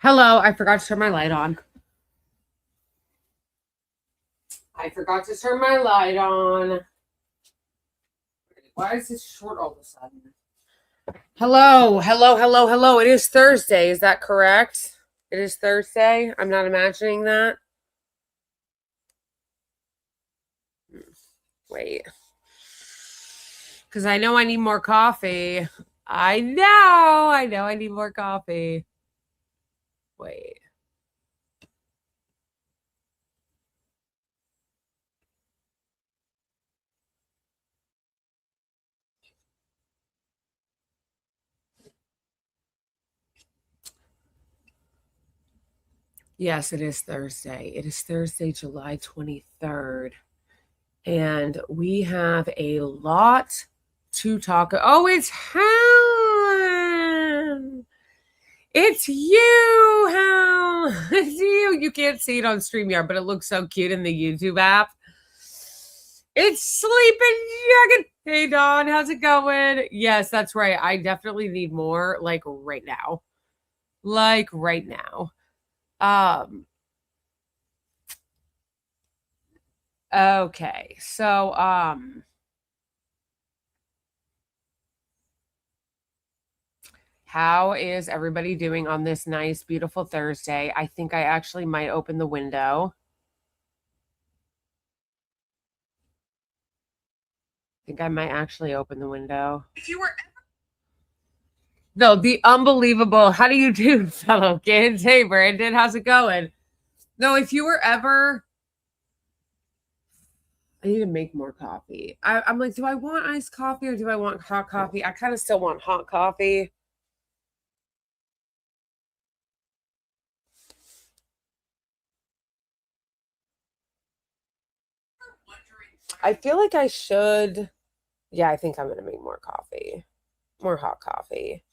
Hello, I forgot to turn my light on. I forgot to turn my light on. Why is this short all of a sudden? Hello. It is Thursday. Is that correct? It is Thursday. I'm not imagining that. Wait. Because I know I need more coffee. I know I need more coffee. Wait. Yes, it is Thursday. It is Thursday, July 23rd. And we have a lot to talk. Oh, it's Helen. It's you, Helen. It's you. You can't see it on StreamYard, but it looks so cute in the YouTube app. It's Sleeping Dragon. Hey, Dawn, how's it going? Yes, that's right. I definitely need more, like right now. Like right now. Okay. So, how is everybody doing on this nice, beautiful Thursday? I think I actually might open the window. I think I might actually open the window. If you were No, the unbelievable. How do you do, fellow kids? Hey, Brandon, how's it going? No, if you were ever. I need to make more coffee. I'm like, do I want iced coffee or do I want hot coffee? I kind of still want hot coffee. I feel like I should. Yeah, I think I'm going to make more coffee. More hot coffee.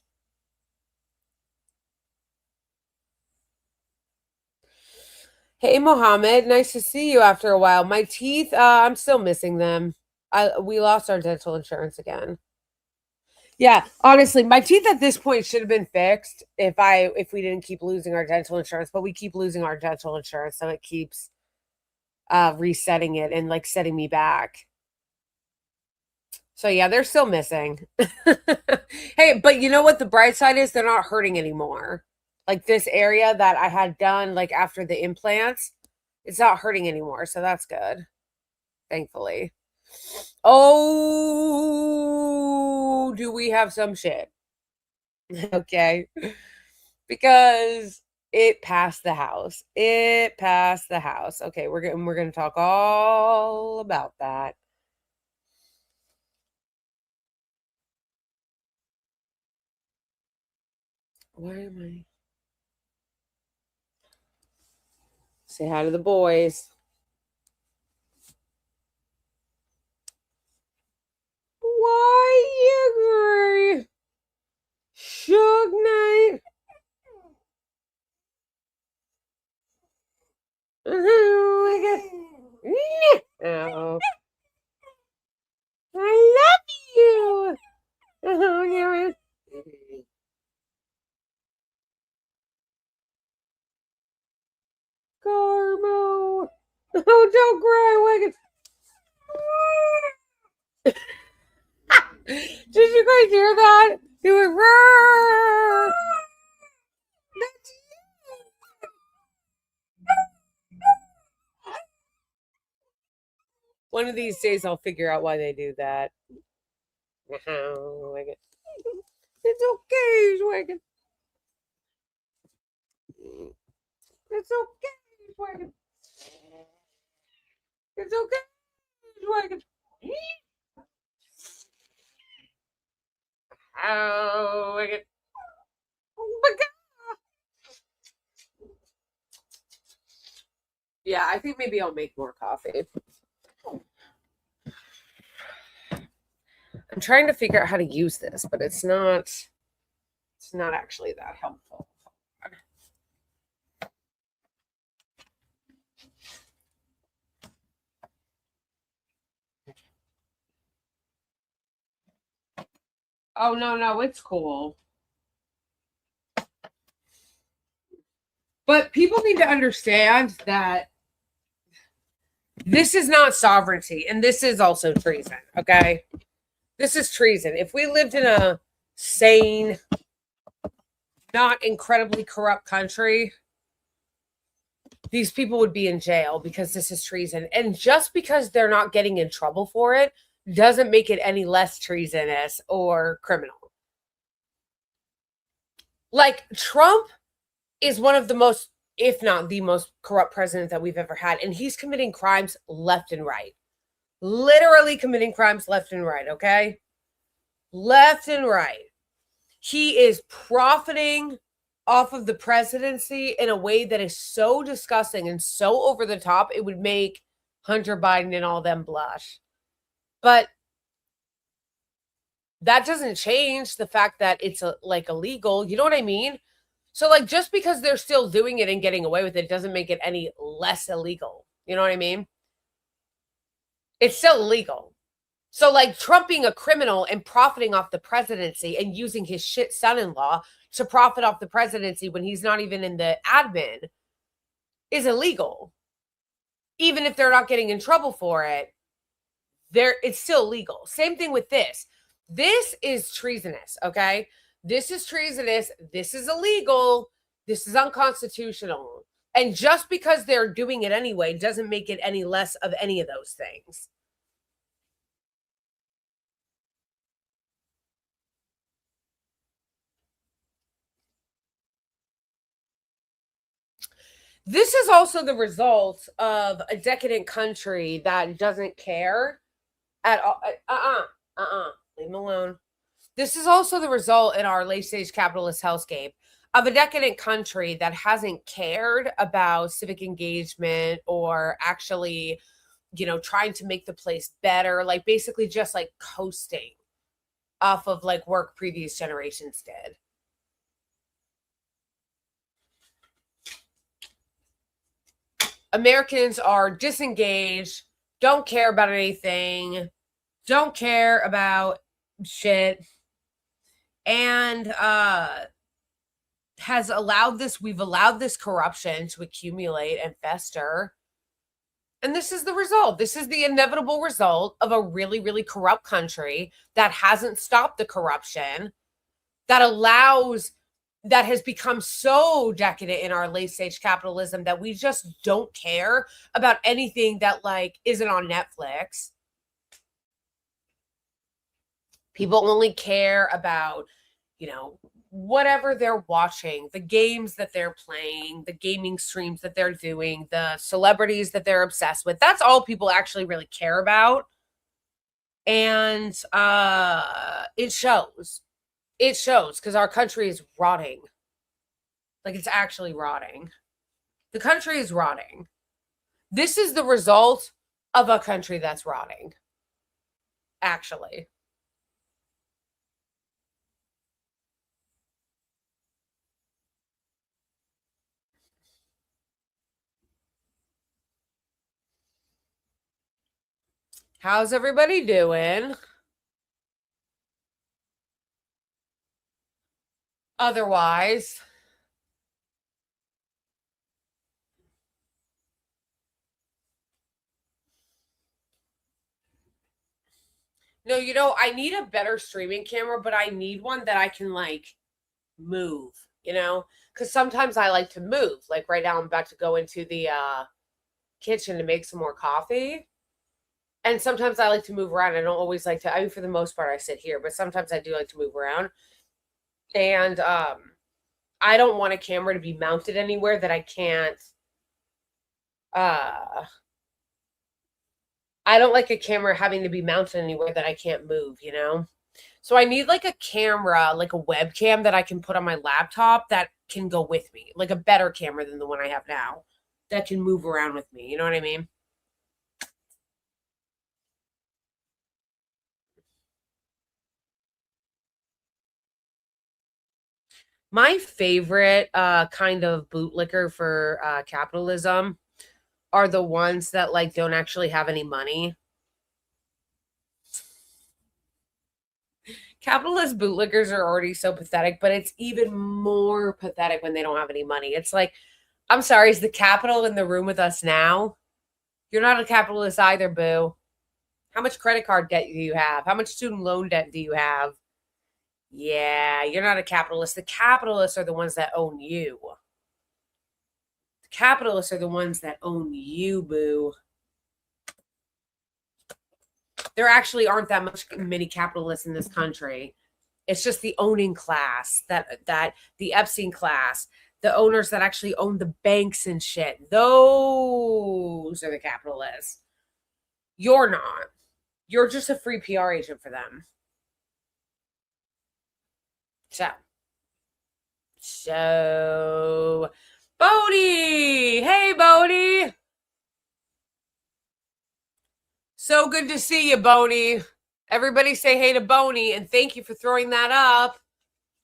Hey, Mohammed, nice to see you after a while. My teeth, I'm still missing them. We lost our dental insurance again. Yeah, honestly, my teeth at this point should have been fixed if we didn't keep losing our dental insurance, but we keep losing our dental insurance, so it keeps resetting it and like setting me back. So yeah, they're still missing. Hey, but you know what the bright side is? They're not hurting anymore. Like this area that I had done like after the implants, it's not hurting anymore, so that's good. Thankfully. Oh, do we have some shit? Okay. Because it passed the house. It passed the house. Okay, we're gonna talk all about that. Why am I say hi to the boys? Why you Suge Knight? Oh, I love you. Oh, yeah. Carmo. Oh, don't cry, Wicked. Did you guys hear that? He went, roar. That's One of these days I'll figure out why they do that. Wicked. It's okay, Wicked. It's okay, Wicked. It's okay, Wicked. Oh, Wicked. Oh my God. Yeah, I think maybe I'll make more coffee. I'm trying to figure out how to use this, but it's not actually that helpful. Oh no, it's cool. But people need to understand that this is not sovereignty, and this is also treason, okay? This is treason. If we lived in a sane, not incredibly corrupt country, these people would be in jail because this is treason. And just because they're not getting in trouble for it doesn't make it any less treasonous or criminal. Like, Trump is one of the most, if not the most corrupt president that we've ever had. And he's committing crimes left and right. Literally committing crimes left and right, okay? Left and right. He is profiting off of the presidency in a way that is so disgusting and so over the top, it would make Hunter Biden and all them blush. But that doesn't change the fact that it's like illegal. You know what I mean? So like, just because they're still doing it and getting away with it doesn't make it any less illegal. You know what I mean? It's still illegal. So like, Trump being a criminal and profiting off the presidency and using his shit son-in-law to profit off the presidency when he's not even in the admin is illegal. Even if they're not getting in trouble for it, it's still legal. Same thing with this. This is treasonous, okay? This is treasonous. This is illegal. This is unconstitutional. And just because they're doing it anyway doesn't make it any less of any of those things. This is also the result of a decadent country that doesn't care at all. Leave them alone. This is also the result in our late-stage capitalist hellscape of a decadent country that hasn't cared about civic engagement or actually, trying to make the place better, like basically just like coasting off of like work previous generations did. Americans are disengaged, don't care about anything, don't care about shit, and we've allowed this corruption to accumulate and fester. And this is the result. This is the inevitable result of a really, really corrupt country that hasn't stopped the corruption, that has become so decadent in our late stage capitalism that we just don't care about anything that like isn't on Netflix. People only care about, whatever they're watching, the games that they're playing, the gaming streams that they're doing, the celebrities that they're obsessed with. That's all people actually really care about. And it shows. It shows because our country is rotting. Like, it's actually rotting. The country is rotting. This is the result of a country that's rotting. Actually. How's everybody doing? Otherwise, no, I need a better streaming camera, but I need one that I can like move, because sometimes I like to move. Like right now I'm about to go into the kitchen to make some more coffee. And sometimes I like to move around. I don't always like to, I mean, for the most part I sit here, but sometimes I do like to move around. And I don't want a camera to be mounted anywhere that I can't I don't like a camera having to be mounted anywhere that I can't move, So I need like a camera, like a webcam that I can put on my laptop that can go with me, like a better camera than the one I have now that can move around with me. You know what I mean? My favorite kind of bootlicker for capitalism are the ones that like don't actually have any money. Capitalist bootlickers are already so pathetic, but it's even more pathetic when they don't have any money. It's like, I'm sorry, is the capital in the room with us now? You're not a capitalist either, boo. How much credit card debt do you have? How much student loan debt do you have? Yeah, you're not a capitalist. The capitalists are the ones that own you. The capitalists are the ones that own you, boo. There actually aren't that many capitalists in this country. It's just the owning class, that the Epstein class, the owners that actually own the banks and shit. Those are the capitalists. You're not. You're just a free PR agent for them. So, Bodhi! Hey, Bodhi! So good to see you, Boney. Everybody say hey to Boney, and thank you for throwing that up.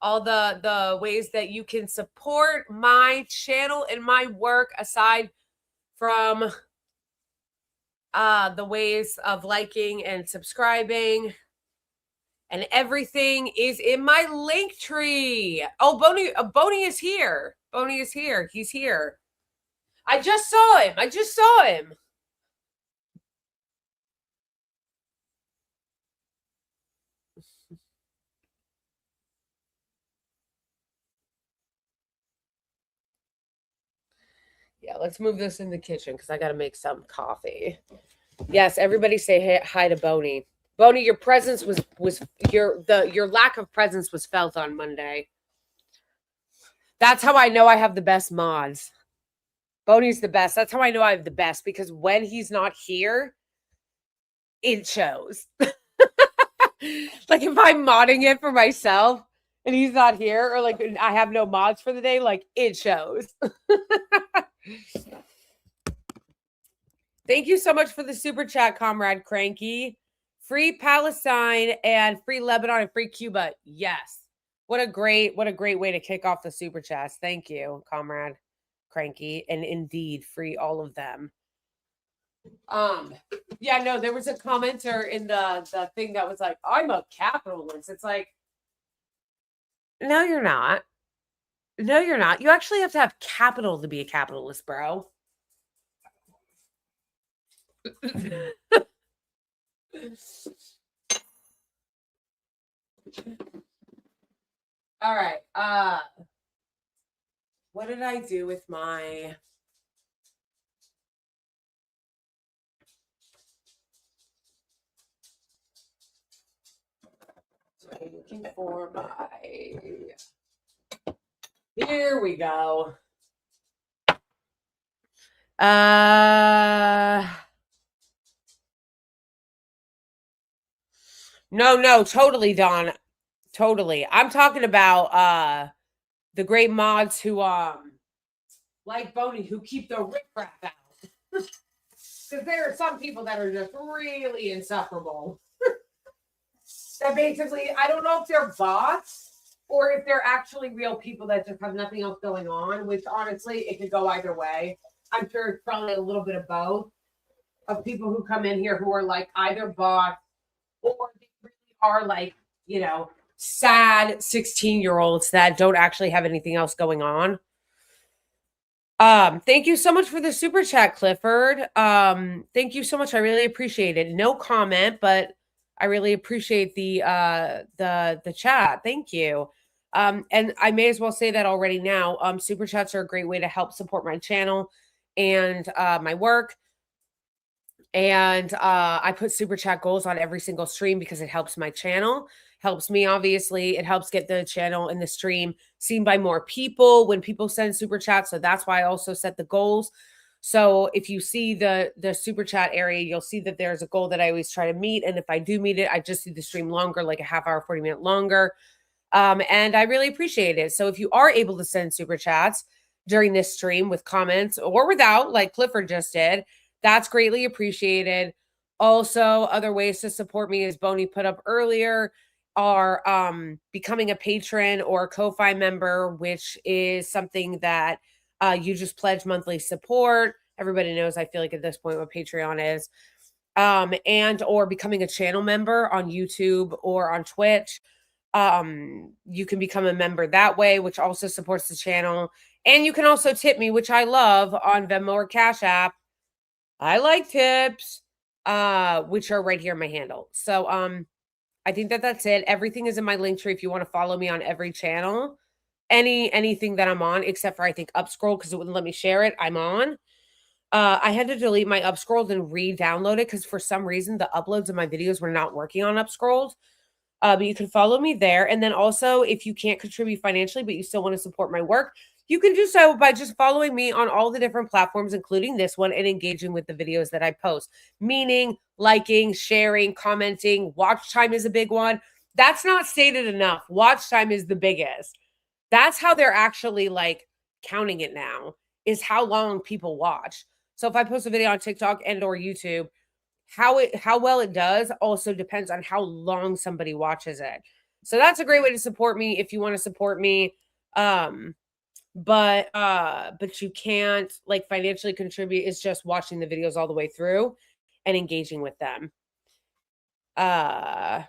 All the ways that you can support my channel and my work, aside from the ways of liking and subscribing, and everything is in my link tree. Oh, Boney is here. Boney is here. He's here. I just saw him. Yeah, let's move this in the kitchen because I got to make some coffee. Yes, everybody say hi to Boney. Boney, your presence was your lack of presence was felt on Monday. That's how I know I have the best mods. Boney's the best. That's how I know I have the best, because when he's not here, it shows. Like if I'm modding it for myself and he's not here, or like I have no mods for the day, like it shows. Thank you so much for the super chat, Comrade Cranky. Free Palestine and free Lebanon and free Cuba. Yes. What a great way to kick off the super chats. Thank you, Comrade Cranky. And indeed, free all of them. Yeah, no, there was a commenter in the thing that was like, I'm a capitalist. It's like, no, you're not. No, you're not. You actually have to have capital to be a capitalist, bro. All right. What did I do with my looking for my here we go. No, totally, Don. Totally. I'm talking about the great mods who like Boney, who keep the riffraff out. Because there are some people that are just really insufferable. That basically, I don't know if they're bots or if they're actually real people that just have nothing else going on, which honestly, it could go either way. I'm sure it's probably a little bit of both, of people who come in here who are like either bots or they really are like, you know, sad 16-year-olds that don't actually have anything else going on. Thank you so much for the super chat, Clifford. Thank you so much. I really appreciate it. No comment, but I really appreciate the chat. Thank you. And I may as well say that already now. Super chats are a great way to help support my channel and my work. And I put super chat goals on every single stream because it helps my channel, helps me, obviously. It helps get the channel and the stream seen by more people when people send super chats. So that's why I also set the goals. So if you see the super chat area, you'll see that there's a goal that I always try to meet. And if I do meet it, I just do the stream longer, like a half hour, 40 minute longer. And I really appreciate it. So if you are able to send super chats during this stream with comments or without, like Clifford just did, that's greatly appreciated. Also, other ways to support me, as Boney put up earlier, are becoming a patron or a Ko-Fi member, which is something that you just pledge monthly support. Everybody knows, I feel like at this point, what Patreon is. And or becoming a channel member on YouTube or on Twitch. You can become a member that way, which also supports the channel. And you can also tip me, which I love, on Venmo or Cash App. I like tips, which are right here in my handle. So I think that's it. Everything is in my link tree if you want to follow me on every channel. Anything that I'm on, except for I think Upscroll, because it wouldn't let me share it. I'm on. I had to delete my Upscrolled and re-download it because for some reason the uploads of my videos were not working on Upscrolled. But you can follow me there. And then also, if you can't contribute financially, but you still want to support my work, you can do so by just following me on all the different platforms, including this one, and engaging with the videos that I post. Meaning, liking, sharing, commenting. Watch time is a big one. That's not stated enough. Watch time is the biggest. That's how they're actually like counting it now, is how long people watch. So if I post a video on TikTok and or YouTube, how well it does also depends on how long somebody watches it. So that's a great way to support me if you want to support me. But you can't like financially contribute. It's just watching the videos all the way through and engaging with them. I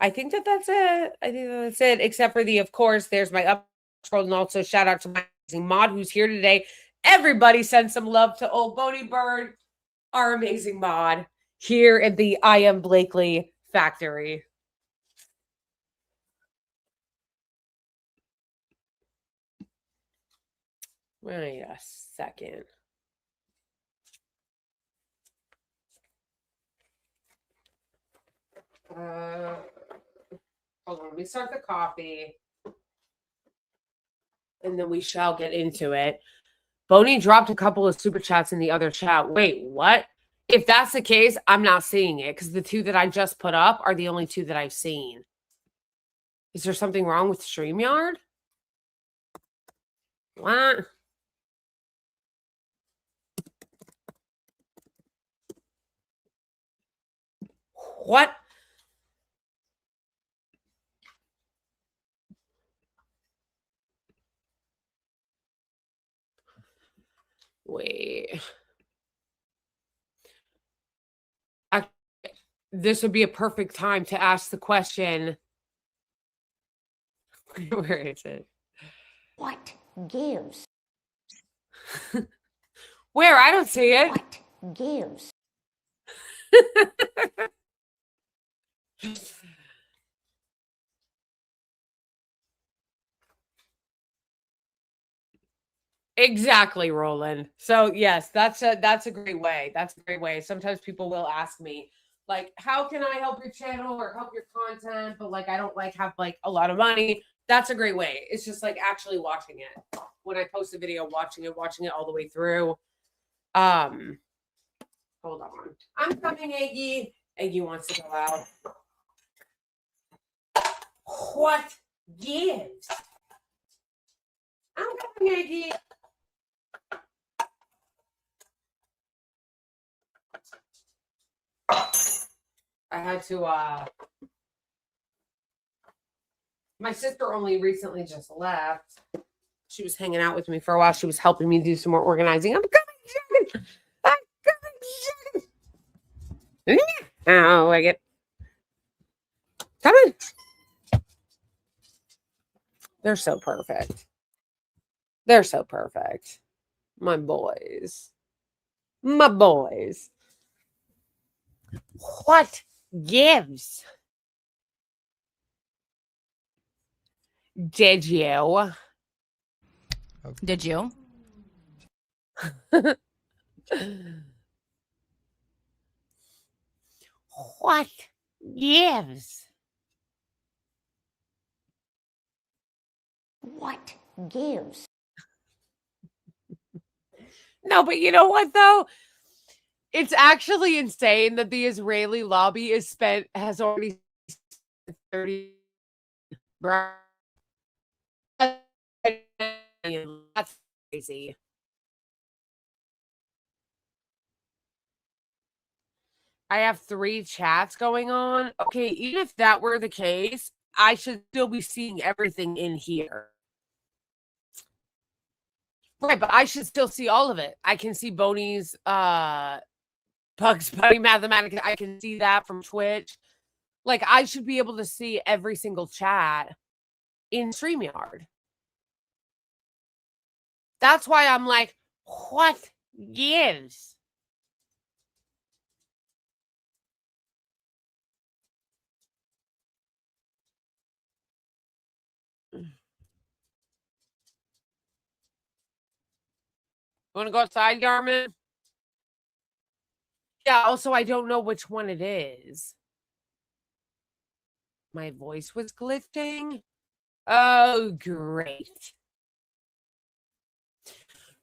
think that's it. I think that's it. Except for of course, there's my Upscroll, and also shout out to my amazing mod who's here today. Everybody send some love to old Boney Bird, our amazing mod here at the I Am Blakely factory. Wait a second. Hold on, let me start the coffee. And then we shall get into it. Boney dropped a couple of super chats in the other chat. Wait, what? If that's the case, I'm not seeing it because the two that I just put up are the only two that I've seen. Is there something wrong with StreamYard? What? What? Wait. This would be a perfect time to ask the question. Where is it? What gives? Where? I don't see it. What gives? Exactly, Roland. So yes, that's a great way. That's a great way. Sometimes people will ask me, like, how can I help your channel or help your content? But like I don't like have like a lot of money. That's a great way. It's just like actually watching it. When I post a video, watching it all the way through. Hold on. I'm coming, Eggy. Eggy wants to go out. What gives? I'm coming, Eggy. I had to my sister only recently just left. She was hanging out with me for a while. She was helping me do some more organizing. I'm coming, Jen. I'm coming, Jen. Oh, I get coming. They're so perfect. They're so perfect. My boys. My boys. What gives? Did you? Did you? What gives? What gives? No, but you know what though? It's actually insane that the Israeli lobby has already spent 30. That's crazy. I have 3 chats going on. Okay, even if that were the case, I should still be seeing everything in here. Right, but I should still see all of it. I can see Boney's Bugs Bunny Mathematica. I can see that from Twitch. Like, I should be able to see every single chat in StreamYard. That's why I'm like, what gives? Want to go outside, Garmin? Yeah, also, I don't know which one it is. My voice was glitching. Oh, great.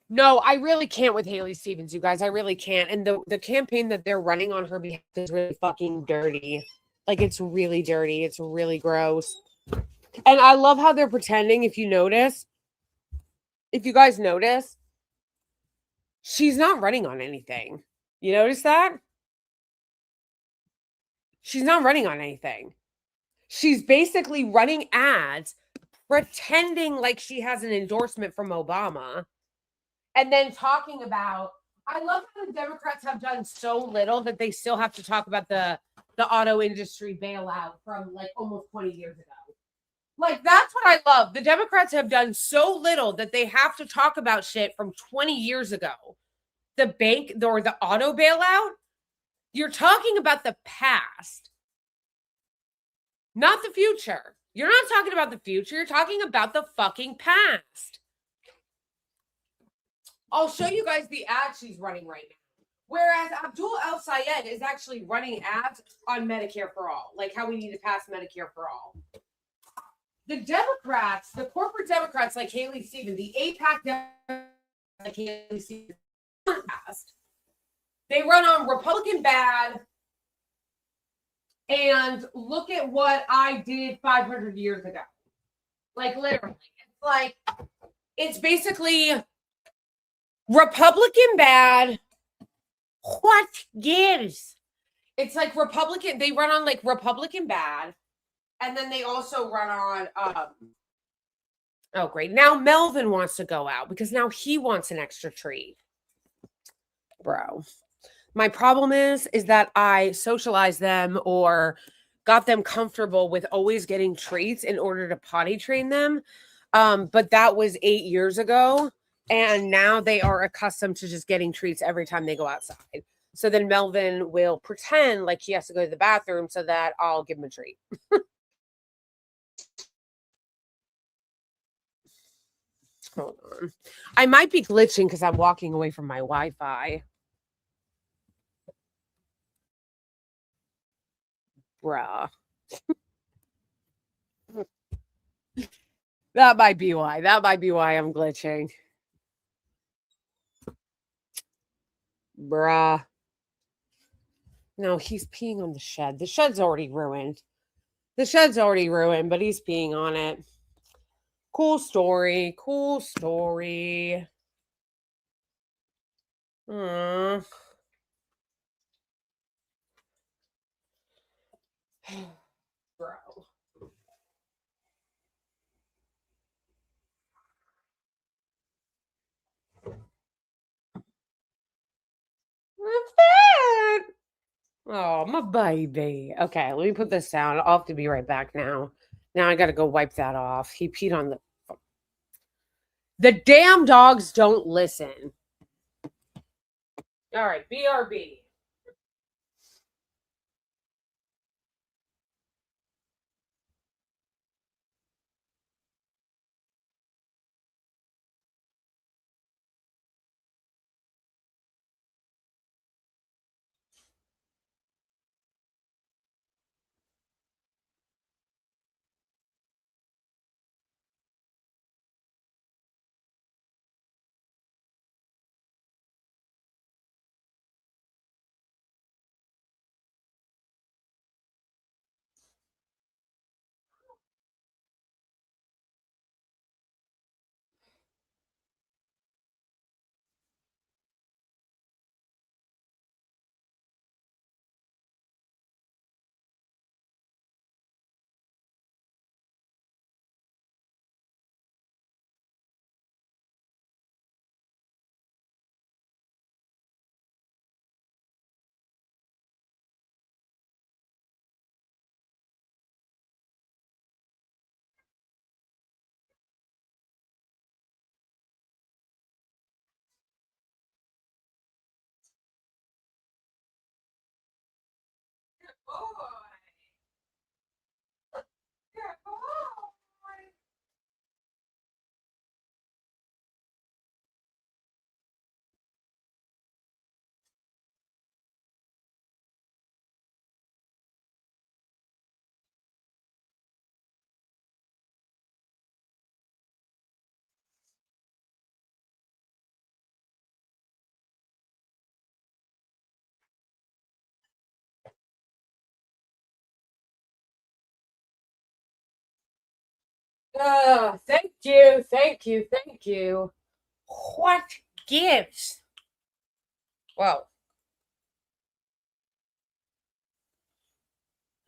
No, I really can't with Haley Stevens, you guys. I really can't. And the campaign that they're running on her behalf is really fucking dirty. Like, it's really dirty. It's really gross. And I love how they're pretending, if you notice. If you guys notice, she's not running on anything. You notice that? She's not running on anything. She's basically running ads, pretending like she has an endorsement from Obama, and then talking about. I love how the Democrats have done so little that they still have to talk about the auto industry bailout from like almost 20 years ago. Like, that's what I love. The Democrats have done so little that they have to talk about shit from 20 years ago. The bank or the auto bailout, you're talking about the past, not the future. You're not talking about the future. You're talking about the fucking past. I'll show you guys the ad she's running right now. Whereas Abdul El Sayed is actually running ads on Medicare for all, like how we need to pass Medicare for all. The Democrats, the corporate Democrats like Haley Stevens, the AIPAC Democrats like Haley Stevens, they run on Republican bad. And look at what I did 500 years ago. Like, literally. It's like, it's basically Republican bad. What gives? It's like Republican, they run on like Republican bad. And then they also run on, oh, great. Now Melvin wants to go out because now he wants an extra treat. Bro. My problem is that I socialized them or got them comfortable with always getting treats in order to potty train them. But that was 8 years ago. And now they are accustomed to just getting treats every time they go outside. So then Melvin will pretend like he has to go to the bathroom so that I'll give him a treat. Hold on. I might be glitching because I'm walking away from my Wi-Fi. Bruh. That might be why. That might be why I'm glitching. Bruh. No, he's peeing on the shed. The shed's already ruined. The shed's already ruined, but he's peeing on it. Cool story. Cool story. Bro. What's that? Oh, my baby. Okay, let me put this down. I'll have to be right back now. Now I gotta go wipe that off. He peed on the damn dogs don't listen. All right, BRB. Oh, thank you, thank you, thank you. What gives? Well,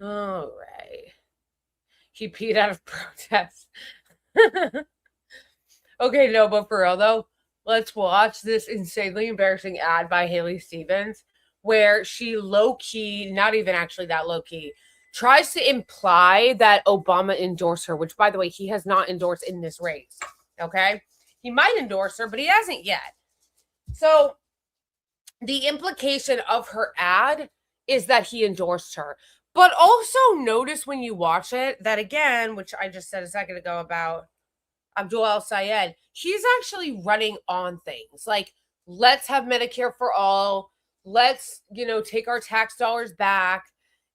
all right. He peed out of protest. Okay, no, but for real though, let's watch this insanely embarrassing ad by Haley Stevens where she low key, not even actually that low key, tries to imply that Obama endorsed her, which by the way, he has not endorsed in this race. Okay? He might endorse her, but he hasn't yet. So the implication of her ad is that he endorsed her. But also notice when you watch it that again, which I just said a second ago about Abdul El Sayed, he's actually running on things like, let's have Medicare for all. Let's, take our tax dollars back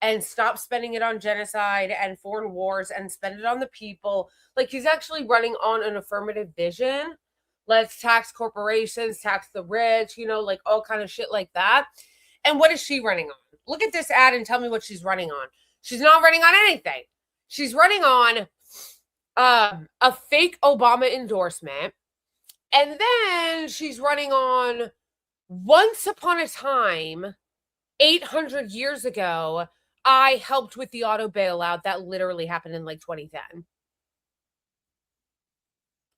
and stop spending it on genocide and foreign wars and spend it on the people. Like, he's actually running on an affirmative vision. Let's tax corporations, tax the rich, like all kind of shit like that. And what is she running on? Look at this ad and tell me what she's running on. She's not running on anything. She's running on a fake Obama endorsement. And then she's running on once upon a time, 800 years ago, I helped with the auto bailout that literally happened in like 2010.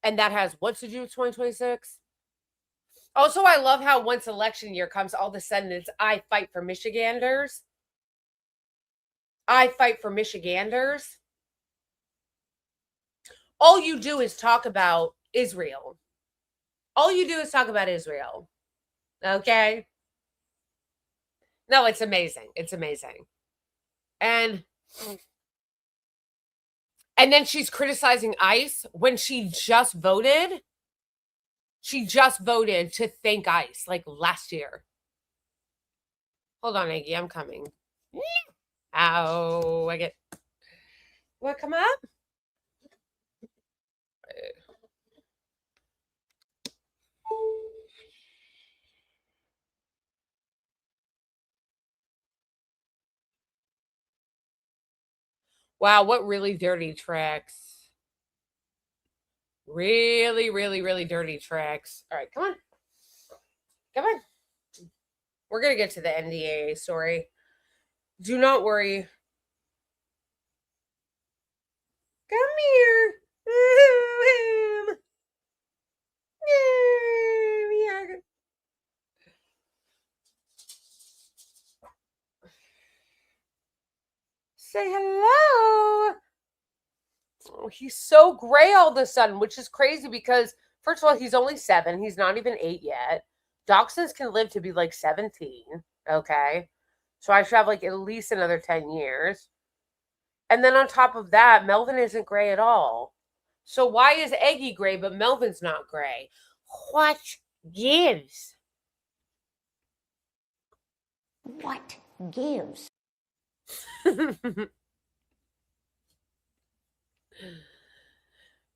And that has what to do with 2026? Also, I love how once election year comes, all of a sudden it's I fight for Michiganders. I fight for Michiganders. All you do is talk about Israel. All you do is talk about Israel. Okay? No, it's amazing. It's amazing. And then she's criticizing ICE when she just voted. She just voted to thank ICE like last year. Hold on, Aggie, I'm coming. Ow, I get what come up? Wow, what really dirty tricks. Really, really, really dirty tricks. All right, come on. Come on. We're going to get to the NDAA story. Do not worry. Come here. Say hello. Oh, he's so gray all of a sudden, which is crazy because, first of all, he's only 7. He's not even 8 yet. Dachshunds can live to be like 17. Okay. So I should have like at least another 10 years. And then on top of that, Melvin isn't gray at all. So why is Eggy gray, but Melvin's not gray? What gives? What gives?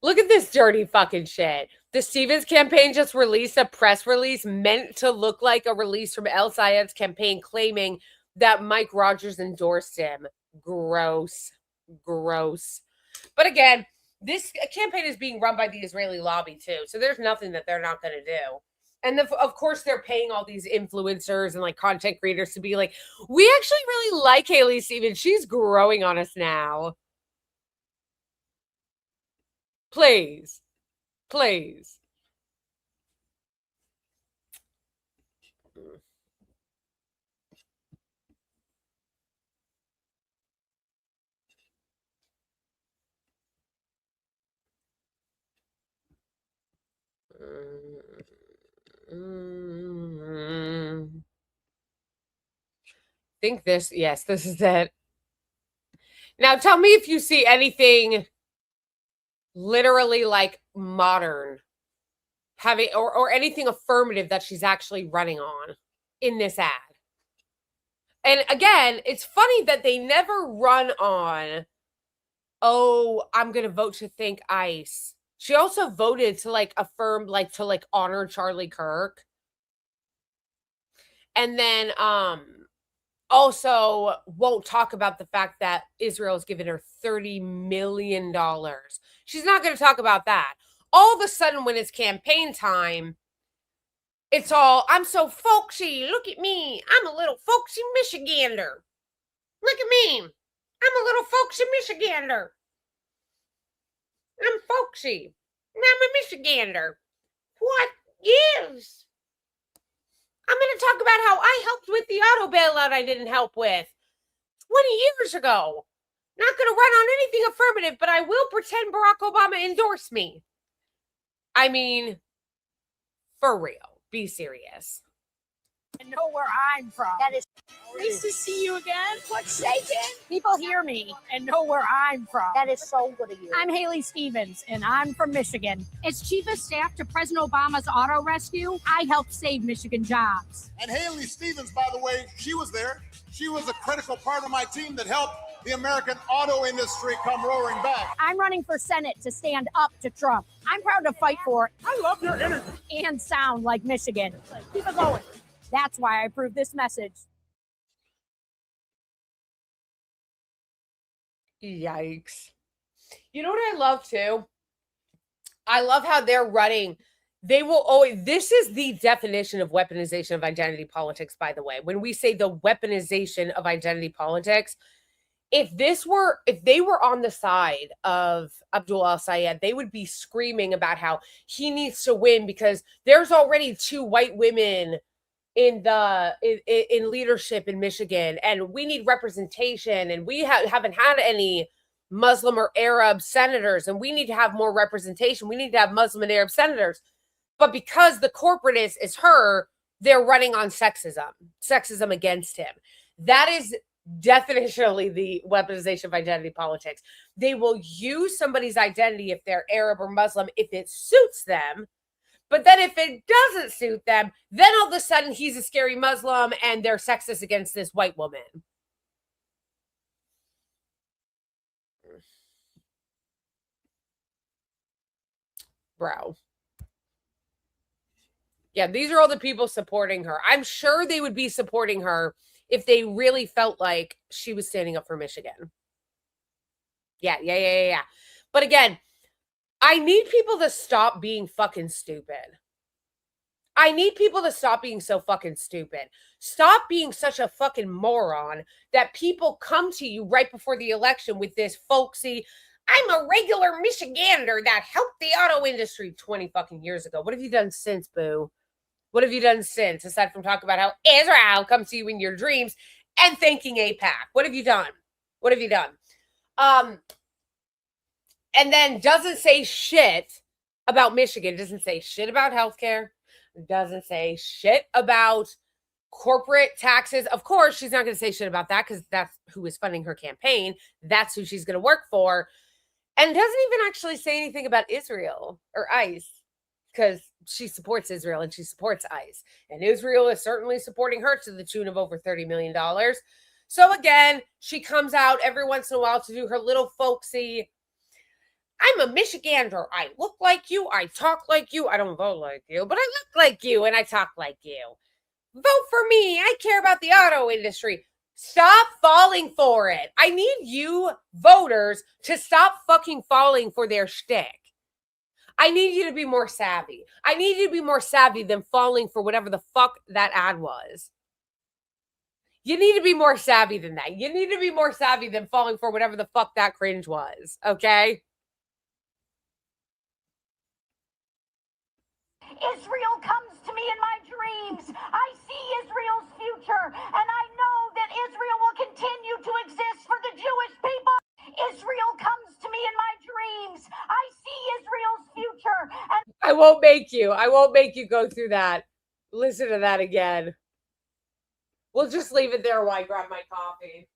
Look at this dirty fucking shit. The Stevens campaign just released a press release meant to look like a release from El Sayed's campaign claiming that Mike Rogers endorsed him. Gross. Gross. But again, this campaign is being run by the Israeli lobby too. So there's nothing that they're not going to do. And of course, they're paying all these influencers and like content creators to be like, we actually really like Haley Stevens. She's growing on us now. Please. Please. think this, yes, this is it. Now tell me if you see anything literally like modern having or anything affirmative that she's actually running on in this ad. And again, it's funny that they never run on, oh, I'm going to vote to thank ICE. She also voted to like affirm, like to like honor Charlie Kirk. And then also won't talk about the fact that Israel's given her $30 million. She's not going to talk about that. All of a sudden, when it's campaign time, it's all, I'm so folksy. Look at me. I'm a little folksy Michigander. Look at me. I'm a little folksy Michigander. I'm folksy. I'm a Michigander. What gives? I'm going to talk about how I helped with the auto bailout I didn't help with 20 years ago. Not going to run on anything affirmative, but I will pretend Barack Obama endorsed me. I mean, for real. Be serious. And know where I'm from. That is Nice to see you again. what's shaking. People hear me and know where I'm from. That is so good of you. I'm Haley Stevens, and I'm from Michigan. As chief of staff to President Obama's auto rescue, I helped save Michigan jobs. And Haley Stevens, by the way, she was there. She was a critical part of my team that helped the American auto industry come roaring back. I'm running for Senate to stand up to Trump. I'm proud to fight for it I love your energy. and sound like Michigan. Keep it going. That's why I approve this message. Yikes. You know what I love too? I love how they're running. They will always, this is the definition of weaponization of identity politics, by the way. When we say the weaponization of identity politics, if they were on the side of Abdul al-Sayed, they would be screaming about how he needs to win because there's already 2 white women in leadership in Michigan, and we need representation, and we haven't had any Muslim or Arab senators, and we need to have more representation. We need to have Muslim and Arab senators. But because the corporatist is her, they're running on sexism against him. That is definitionally the weaponization of identity politics. They will use somebody's identity if they're Arab or Muslim if it suits them. But then if it doesn't suit them, then all of a sudden he's a scary Muslim and they're sexist against this white woman. Bro. Yeah, these are all the people supporting her. I'm sure they would be supporting her if they really felt like she was standing up for Michigan. Yeah. But again, I need people to stop being fucking stupid. I need people to stop being so fucking stupid. Stop being such a fucking moron that people come to you right before the election with this folksy, I'm a regular Michigander that helped the auto industry 20 fucking years ago. What have you done since, boo? What have you done since, aside from talking about how Israel comes to you in your dreams and thanking AIPAC? What have you done? What have you done? And then doesn't say shit about Michigan, doesn't say shit about healthcare, doesn't say shit about corporate taxes. Of course, she's not going to say shit about that because that's who is funding her campaign. That's who she's going to work for. And doesn't even actually say anything about Israel or ICE because she supports Israel and she supports ICE. And Israel is certainly supporting her to the tune of over $30 million. So again, she comes out every once in a while to do her little folksy, I'm a Michigander. I look like you. I talk like you. I don't vote like you, but I look like you and I talk like you. Vote for me. I care about the auto industry. Stop falling for it. I need you voters to stop fucking falling for their shtick. I need you to be more savvy. I need you to be more savvy than falling for whatever the fuck that ad was. You need to be more savvy than that. You need to be more savvy than falling for whatever the fuck that cringe was. Okay? Israel comes to me in my dreams. I see Israel's future, and I know that Israel will continue to exist for the Jewish people. Israel comes to me in my dreams. I see Israel's future, and I won't make you go through that. Listen to that again. We'll just leave it there while I grab my coffee.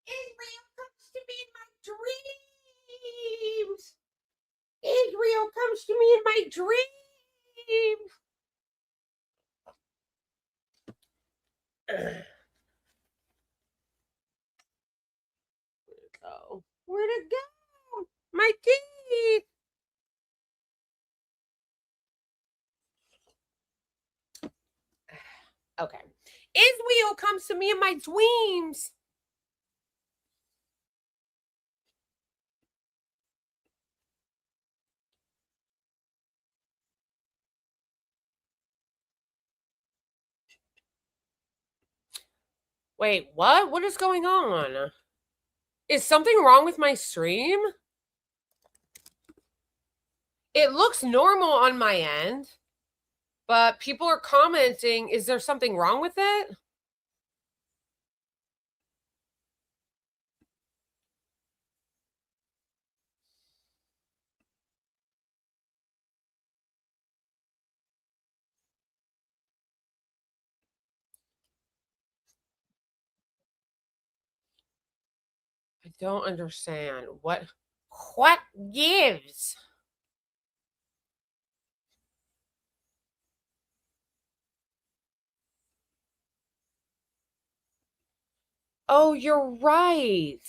Israel comes to me in my dreams. Israel comes to me in my dreams. Where'd it go? Where'd it go? My teeth. Okay. Israel comes to me in my dreams. Wait, what? What is going on? Is something wrong with my stream? It looks normal on my end, but people are commenting, is there something wrong with it? I don't understand. What gives? Oh, you're right.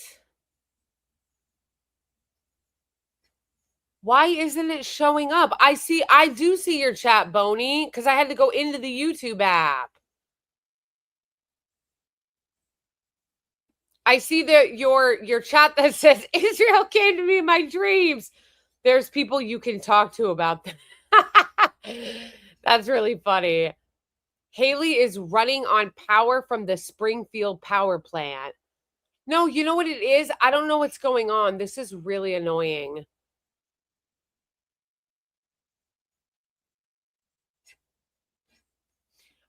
Why isn't it showing up? I do see your chat, Boney, because I had to go into the YouTube app. I see that your chat that says Israel came to me in my dreams. There's people you can talk to about that. That's really funny. Haley is running on power from the Springfield power plant. No, you know what it is? I don't know what's going on. This is really annoying.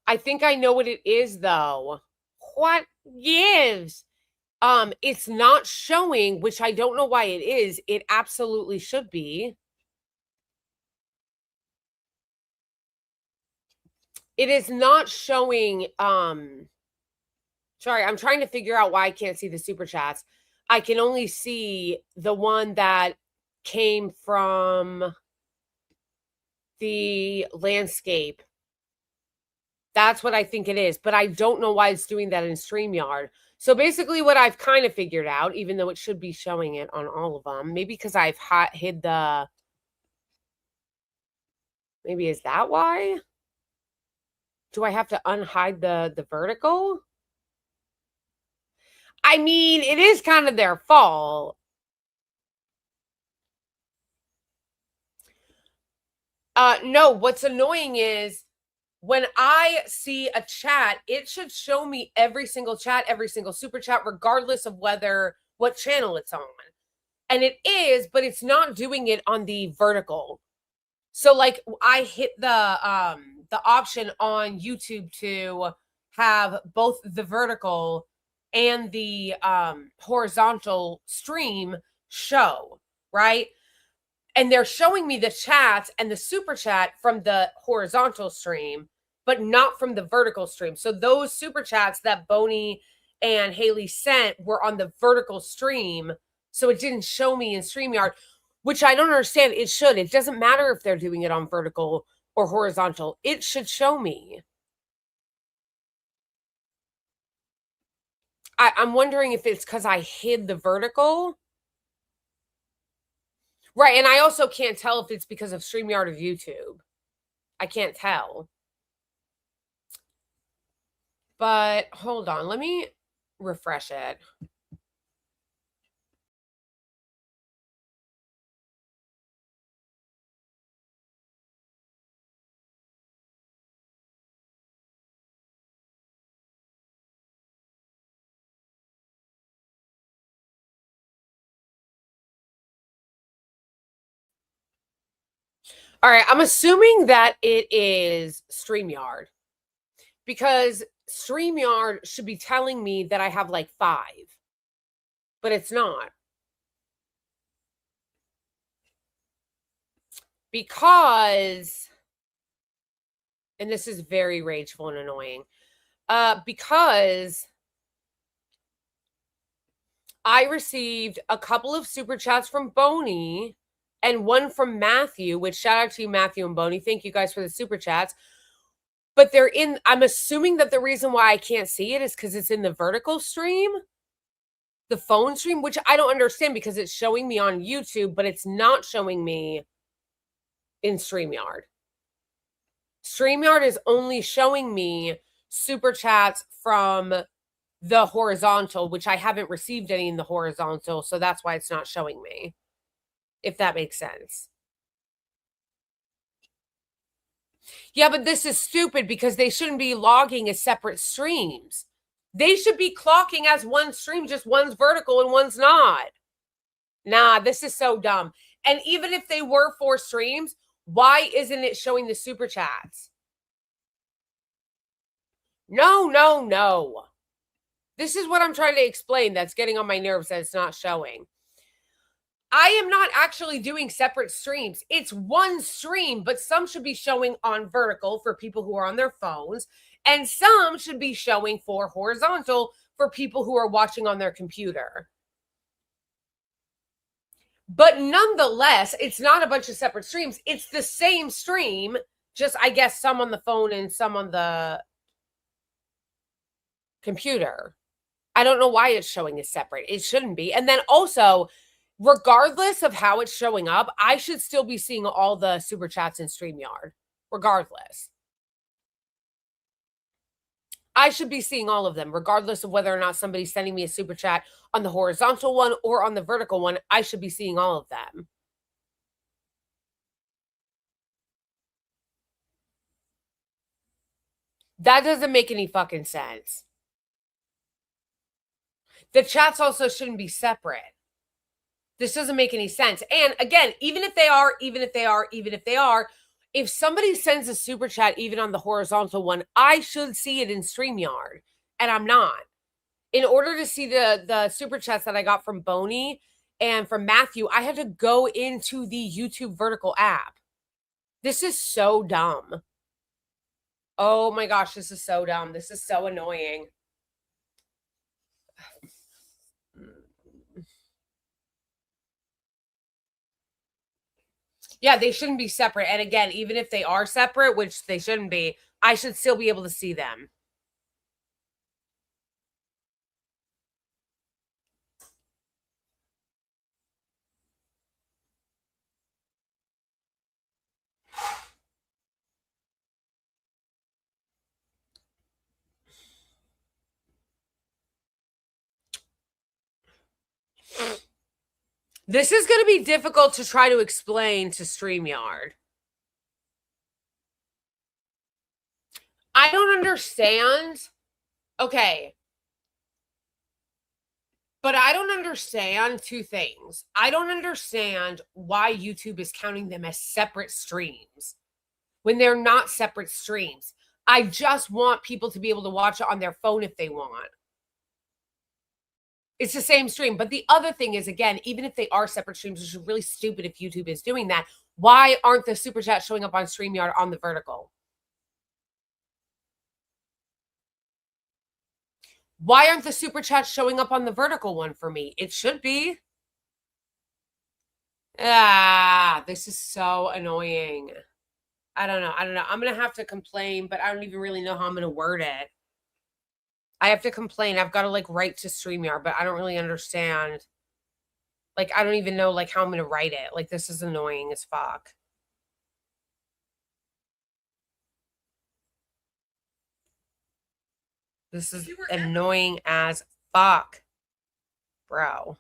I think I know what it is, though. What gives? It's not showing, which I don't know why it is. It absolutely should be. It is not showing. Sorry, I'm trying to figure out why I can't see the super chats. I can only see the one that came from the landscape. That's what I think it is, but I don't know why it's doing that in StreamYard. So basically what I've kind of figured out, even though it should be showing it on all of them, maybe because I've hid the... Maybe is that why? Do I have to unhide the vertical? I mean, it is kind of their fault. No, what's annoying is when I see a chat, it should show me every single chat, every single super chat, regardless of what channel it's on. And it is, but it's not doing it on the vertical. So like I hit the option on YouTube to have both the vertical and the horizontal stream show, right? And they're showing me the chats and the super chat from the horizontal stream, but not from the vertical stream. So those super chats that Boney and Haley sent were on the vertical stream. So it didn't show me in StreamYard, which I don't understand. It should. It doesn't matter if they're doing it on vertical or horizontal. It should show me. I'm wondering if it's because I hid the vertical. Right, and I also can't tell if it's because of StreamYard or YouTube. I can't tell. But hold on, let me refresh it. All right, I'm assuming that it is StreamYard because StreamYard should be telling me that I have like 5, but it's not. Because, and this is very rageful and annoying, because I received a couple of super chats from Boney and one from Matthew, which shout out to you, Matthew and Boney. Thank you guys for the super chats. But they're in, I'm assuming that the reason why I can't see it is because it's in the vertical stream, the phone stream, which I don't understand because it's showing me on YouTube, but it's not showing me in StreamYard. StreamYard is only showing me super chats from the horizontal, which I haven't received any in the horizontal, so that's why it's not showing me, if that makes sense. Yeah, but this is stupid because they shouldn't be logging as separate streams. They should be clocking as one stream, just one's vertical and one's not. Nah, this is so dumb. And even if they were 4 streams, why isn't it showing the super chats? No, no, no. This is what I'm trying to explain that's getting on my nerves that it's not showing. I am not actually doing separate streams. It's one stream, but some should be showing on vertical for people who are on their phones, and some should be showing for horizontal for people who are watching on their computer. But nonetheless, it's not a bunch of separate streams. It's the same stream, just I guess some on the phone and some on the computer. I don't know why it's showing as separate. It shouldn't be. And then also, regardless of how it's showing up, I should still be seeing all the super chats in StreamYard, regardless. I should be seeing all of them, regardless of whether or not somebody's sending me a super chat on the horizontal one or on the vertical one. I should be seeing all of them. That doesn't make any fucking sense. The chats also shouldn't be separate. This doesn't make any sense. And again, even if they are, if somebody sends a super chat, even on the horizontal one, I should see it in StreamYard, and I'm not. In order to see the super chats that I got from Boney and from Matthew, I had to go into the YouTube vertical app. This is so dumb. Oh my gosh, this is so dumb. This is so annoying. Yeah, they shouldn't be separate. And again, even if they are separate, which they shouldn't be, I should still be able to see them. This is going to be difficult to try to explain to StreamYard. I don't understand. Okay. But I don't understand 2 things. I don't understand why YouTube is counting them as separate streams when they're not separate streams. I just want people to be able to watch it on their phone if they want. It's the same stream. But the other thing is, again, even if they are separate streams, which is really stupid if YouTube is doing that, why aren't the super chats showing up on StreamYard on the vertical? Why aren't the super chats showing up on the vertical one for me? It should be. This is so annoying. I don't know. I'm going to have to complain, but I don't even really know how I'm going to word it. I have to complain. I've got to like write to StreamYard, but I don't really understand. Like, I don't even know like how I'm going to write it. Like, this is annoying as fuck. This is annoying as fuck, bro.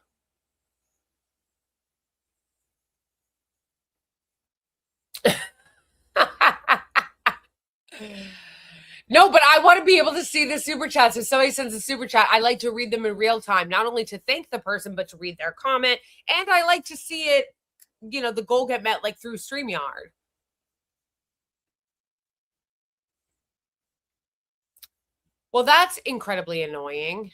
No, but I want to be able to see the super chats. If somebody sends a super chat, I like to read them in real time, not only to thank the person, but to read their comment. And I like to see it, you know, the goal get met like through StreamYard. Well, that's incredibly annoying.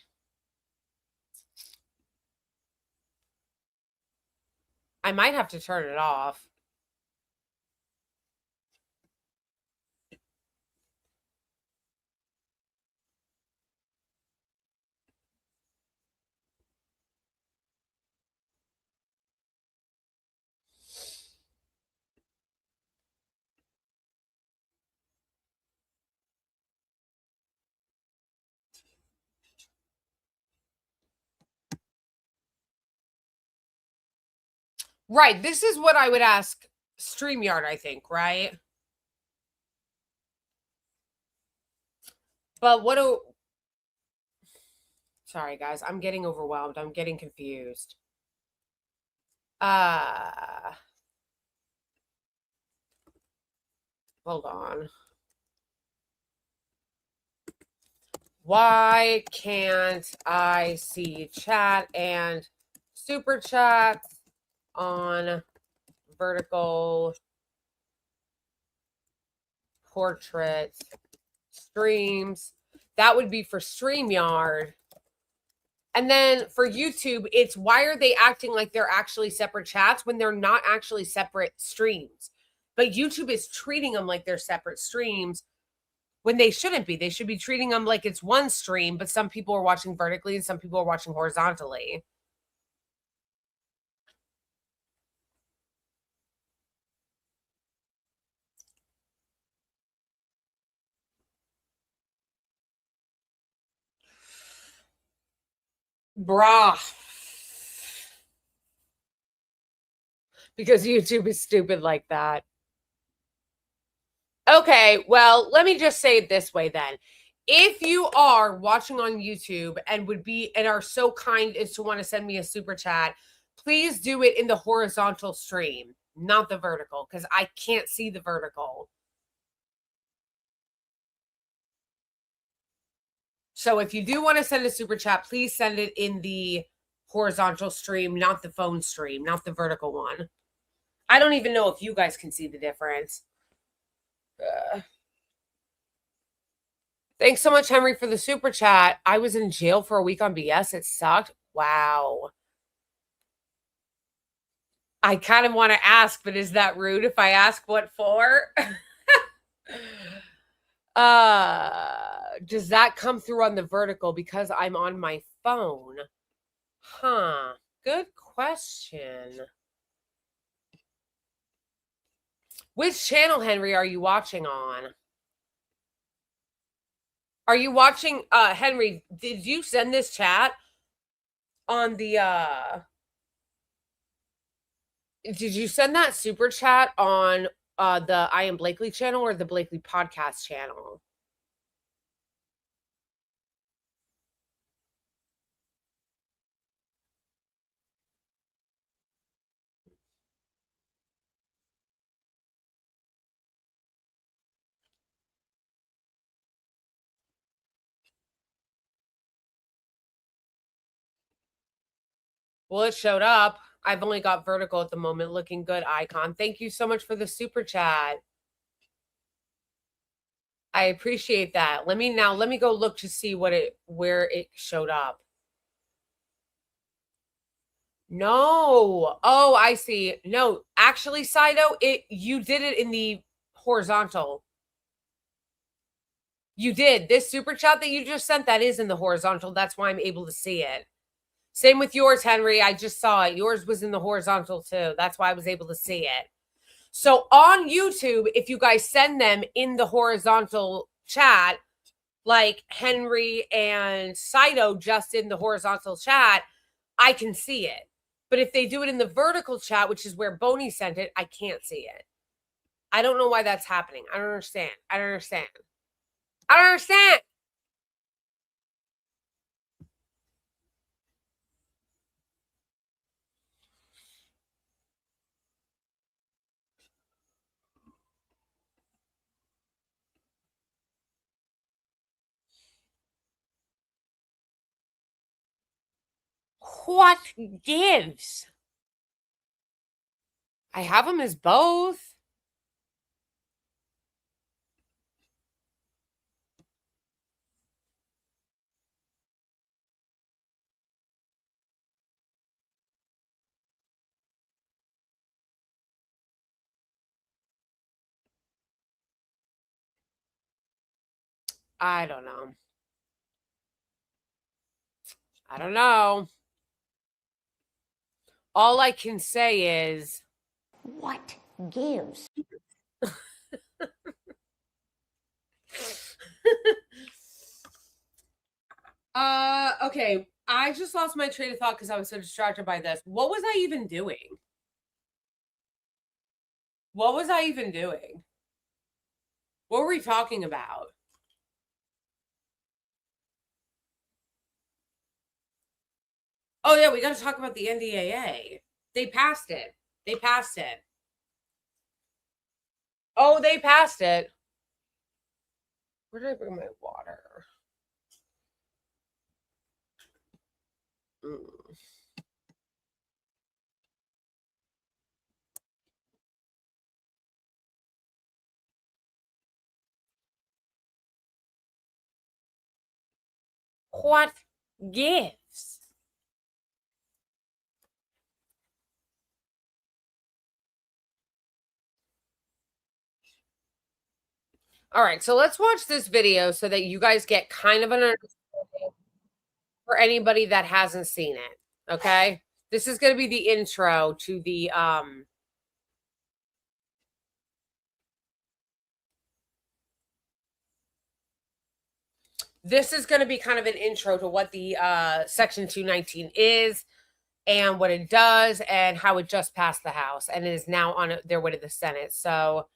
I might have to turn it off. Right. This is what I would ask StreamYard, I think, right? But what do... Sorry, guys. I'm getting overwhelmed. I'm getting confused. Hold on. Why can't I see chat and super chat on vertical portrait streams? That would be for StreamYard. And then for YouTube, it's why are they acting like they're actually separate chats when they're not actually separate streams? But YouTube is treating them like they're separate streams when they shouldn't be. They should be treating them like it's one stream, but some people are watching vertically and some people are watching horizontally. Brah. Because YouTube is stupid like that. Okay, well, let me just say it this way then. If you are watching on YouTube and would be and are so kind as to want to send me a super chat, please do it in the horizontal stream, not the vertical, because I can't see the vertical. So if you do want to send a super chat, please send it in the horizontal stream, not the phone stream, not the vertical one. I don't even know if you guys can see the difference. Thanks so much, Henry, for the super chat. I was in jail for a week on BS. It sucked. Wow. I kind of want to ask, but is that rude if I ask what for? Does that come through on the vertical because I'm on my phone? Huh. Good question. Which channel, Henry, are you watching on? Are you watching, Henry, did you send this chat on the, did you send that super chat on the I Am Blakely channel or the Blakely podcast channel? Well, it showed up. I've only got vertical at the moment. Looking good, Icon. Thank you so much for the super chat. I appreciate that. Let me go look to see where it showed up. No. Oh, I see. No, actually, Sido, you did it in the horizontal. You did. This super chat that you just sent, that is in the horizontal. That's why I'm able to see it. Same with yours, Henry. I just saw it. Yours was in the horizontal too. That's why I was able to see it. So on YouTube, if you guys send them in the horizontal chat, like Henry and Saito just in the horizontal chat, I can see it. But if they do it in the vertical chat, which is where Boney sent it, I can't see it. I don't know why that's happening. I don't understand. I don't understand. I don't understand. What gives? I have them as both. I don't know. I don't know. All I can say is, What gives? okay. I just lost my train of thought because I was so distracted by this. What was I even doing? What was I even doing? What were we talking about? Oh, yeah, we got to talk about the NDAA. They passed it. They passed it. Oh, they passed it. Where did I bring my water? What gives? All right, so let's watch this video so that you guys get kind of an understanding for anybody that hasn't seen it, okay? This is going to be the intro to the this is going to be kind of an intro to what the Section 219 is and what it does and how it just passed the House and it is now on their way to the Senate. So,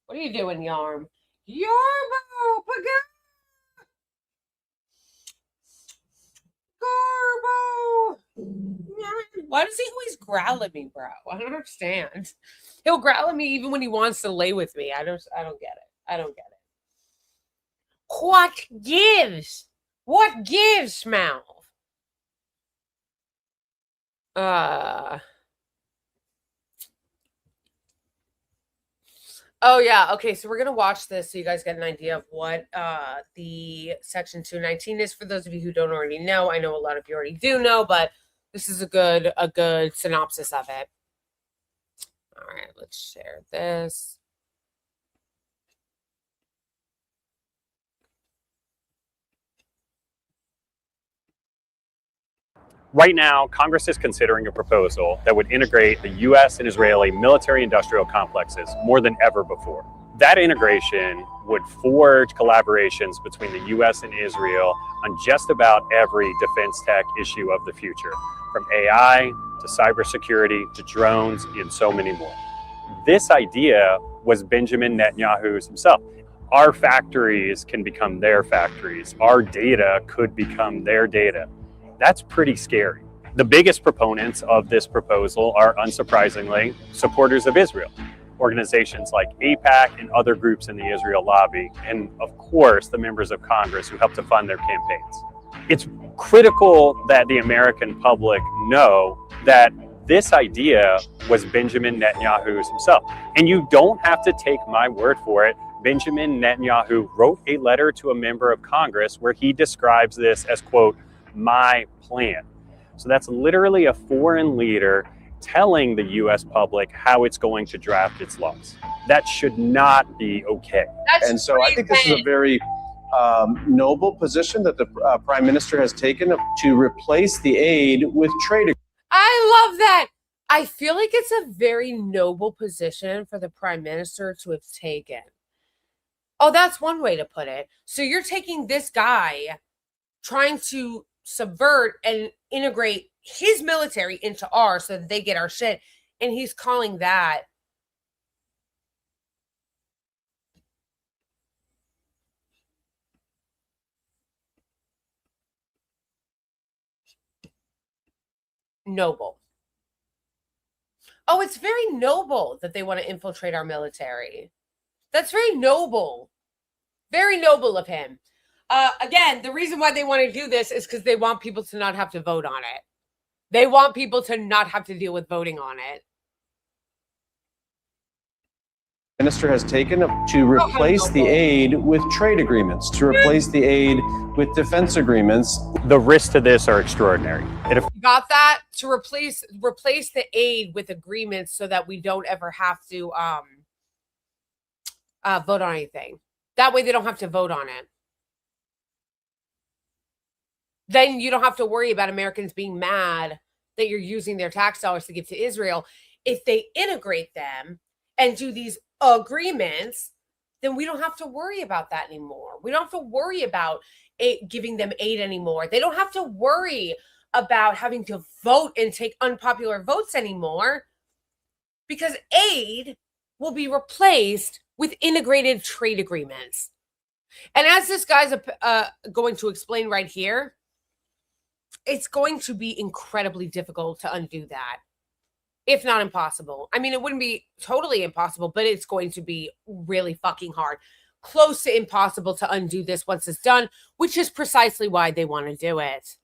what are you doing, Yarm? Yarbo! Garbo! Why does he always growl at me, bro? I don't understand. He'll growl at me even when he wants to lay with me. I don't get it. I don't get it. What gives? What gives, mouth? Oh, yeah. Okay, so we're going to watch this so you guys get an idea of what the Section 219 is. For those of you who don't already know, I know a lot of you already do know, but this is a good synopsis of it. All right, let's share this. Right now, Congress is considering a proposal that would integrate the U.S. and Israeli military-industrial complexes more than ever before. That integration would forge collaborations between the U.S. and Israel on just about every defense tech issue of the future, from AI to cybersecurity to drones and so many more. This idea was Benjamin Netanyahu's himself. Our factories can become their factories. Our data could become their data. That's pretty scary. The biggest proponents of this proposal are, unsurprisingly, supporters of Israel. Organizations like AIPAC and other groups in the Israel lobby, and of course, the members of Congress who help to fund their campaigns. It's critical that the American public know that this idea was Benjamin Netanyahu's himself. And you don't have to take my word for it. Benjamin Netanyahu wrote a letter to a member of Congress where he describes this as, quote, my plan. So that's literally a foreign leader telling the US public how it's going to draft its laws. That should not be okay. And so I think this is a very noble position that the Prime Minister has taken to replace the aid with trade. I love that. I feel like it's a very noble position for the prime minister to have taken. Oh, that's one way to put it. So you're taking this guy trying to subvert and integrate his military into ours so that they get our shit, and he's calling that noble. Oh, it's very noble that they want to infiltrate our military. That's very noble. Very noble of him. Again, the reason why they want to do this is because they want people to not have to vote on it. They want people to not have to deal with voting on it. Minister has taken to replace the aid with trade agreements, to replace the aid with defense agreements. The risks to this are extraordinary. You got that? To replace the aid with agreements so that we don't ever have to vote on anything. That way they don't have to vote on it. Then you don't have to worry about Americans being mad that you're using their tax dollars to give to Israel. If they integrate them and do these agreements, then we don't have to worry about that anymore. We don't have to worry about giving them aid anymore. They don't have to worry about having to vote and take unpopular votes anymore, because aid will be replaced with integrated trade agreements. And as this guy's going to explain right here, it's going to be incredibly difficult to undo that, if not impossible. I mean, it wouldn't be totally impossible, but it's going to be really fucking hard. Close to impossible to undo this once it's done, which is precisely why they want to do it.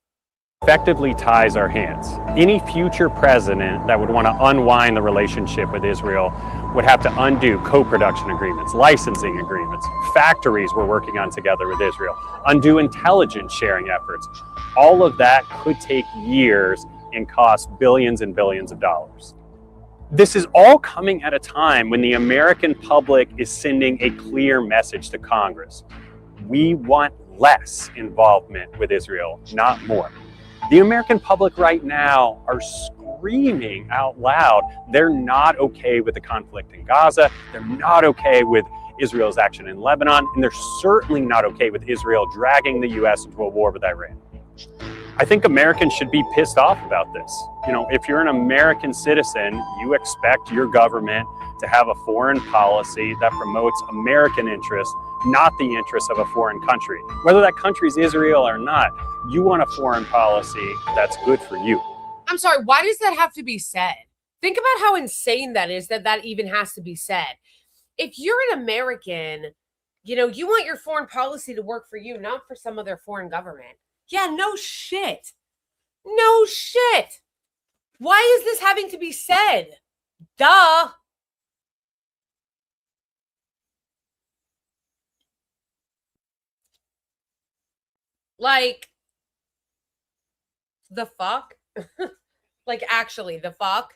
Effectively ties our hands. Any future president that would want to unwind the relationship with Israel would have to undo co-production agreements, licensing agreements, factories we're working on together with Israel, undo intelligence sharing efforts. All of that could take years and cost billions and billions of dollars. This is all coming at a time when the American public is sending a clear message to Congress. We want less involvement with Israel, not more. The American public right now are screaming out loud. They're not okay with the conflict in Gaza. They're not okay with Israel's action in Lebanon. And they're certainly not okay with Israel dragging the U.S. into a war with Iran. I think Americans should be pissed off about this. You know, if you're an American citizen, you expect your government to have a foreign policy that promotes American interests, not the interests of a foreign country. Whether that country is Israel or not, you want a foreign policy that's good for you. I'm sorry, why does that have to be said? Think about how insane that is, that even has to be said. If you're an American, you know, you want your foreign policy to work for you, not for some other foreign government. Yeah, no shit. No shit. Why is this having to be said? Duh. Like, the fuck? Like, actually, the fuck?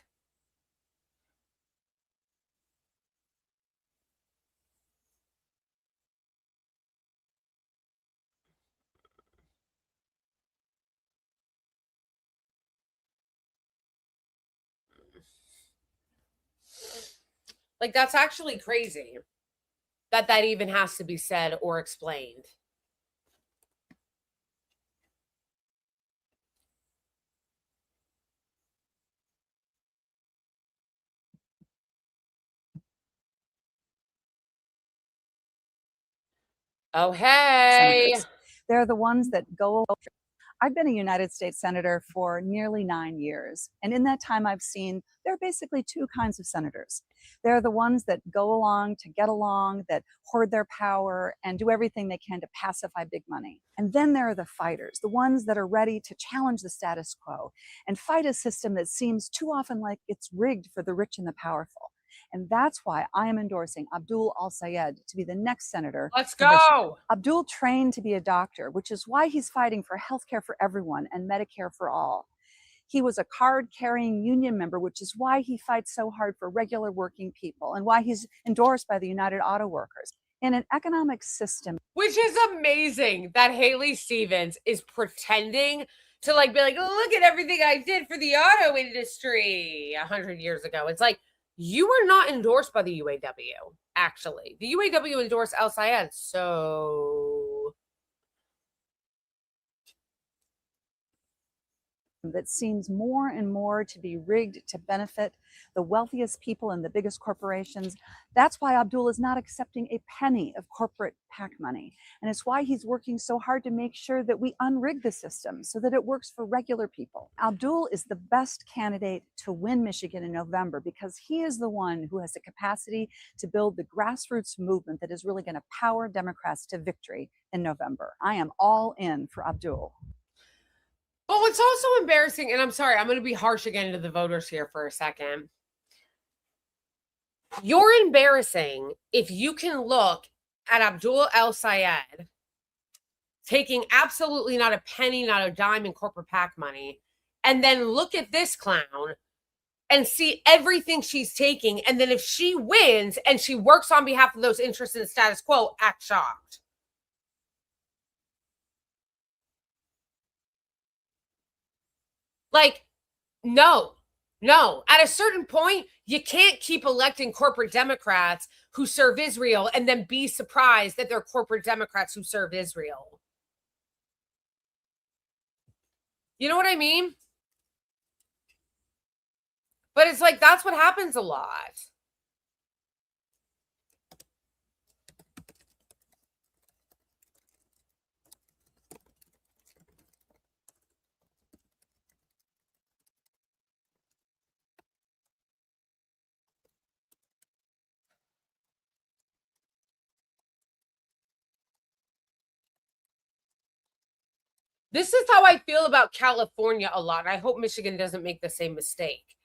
Like, that's actually crazy that even has to be said or explained. Oh, hey. Senators. They're the ones that go. I've been a United States Senator for nearly 9 years. And in that time, I've seen there are basically two kinds of senators. They're the ones that go along to get along, that hoard their power and do everything they can to pacify big money. And then there are the fighters, the ones that are ready to challenge the status quo and fight a system that seems too often like it's rigged for the rich and the powerful. And that's why I am endorsing Abdul Al-Sayed to be the next senator. Let's go. Abdul trained to be a doctor, which is why he's fighting for healthcare for everyone and Medicare for all. He was a card-carrying union member, which is why he fights so hard for regular working people and why he's endorsed by the United Auto Workers. In an economic system. Which is amazing that Haley Stevens is pretending to like be like, look at everything I did for the auto industry 100 years ago. It's like, you were not endorsed by the UAW, actually. The UAW endorsed Al Sayed, so... that seems more and more to be rigged to benefit the wealthiest people and the biggest corporations. That's why Abdul is not accepting a penny of corporate PAC money. And it's why he's working so hard to make sure that we unrig the system so that it works for regular people. Abdul is the best candidate to win Michigan in November because he is the one who has the capacity to build the grassroots movement that is really going to power Democrats to victory in November. I am all in for Abdul. But what's also embarrassing, and I'm sorry, I'm going to be harsh again to the voters here for a second. You're embarrassing if you can look at Abdul El Sayed taking absolutely not a penny, not a dime in corporate PAC money, and then look at this clown and see everything she's taking. And then if she wins and she works on behalf of those interests in the status quo, act shocked. Like, no. At a certain point, you can't keep electing corporate Democrats who serve Israel and then be surprised that they're corporate Democrats who serve Israel. You know what I mean? But it's like, that's what happens a lot. This is how I feel about California a lot. I hope Michigan doesn't make the same mistake.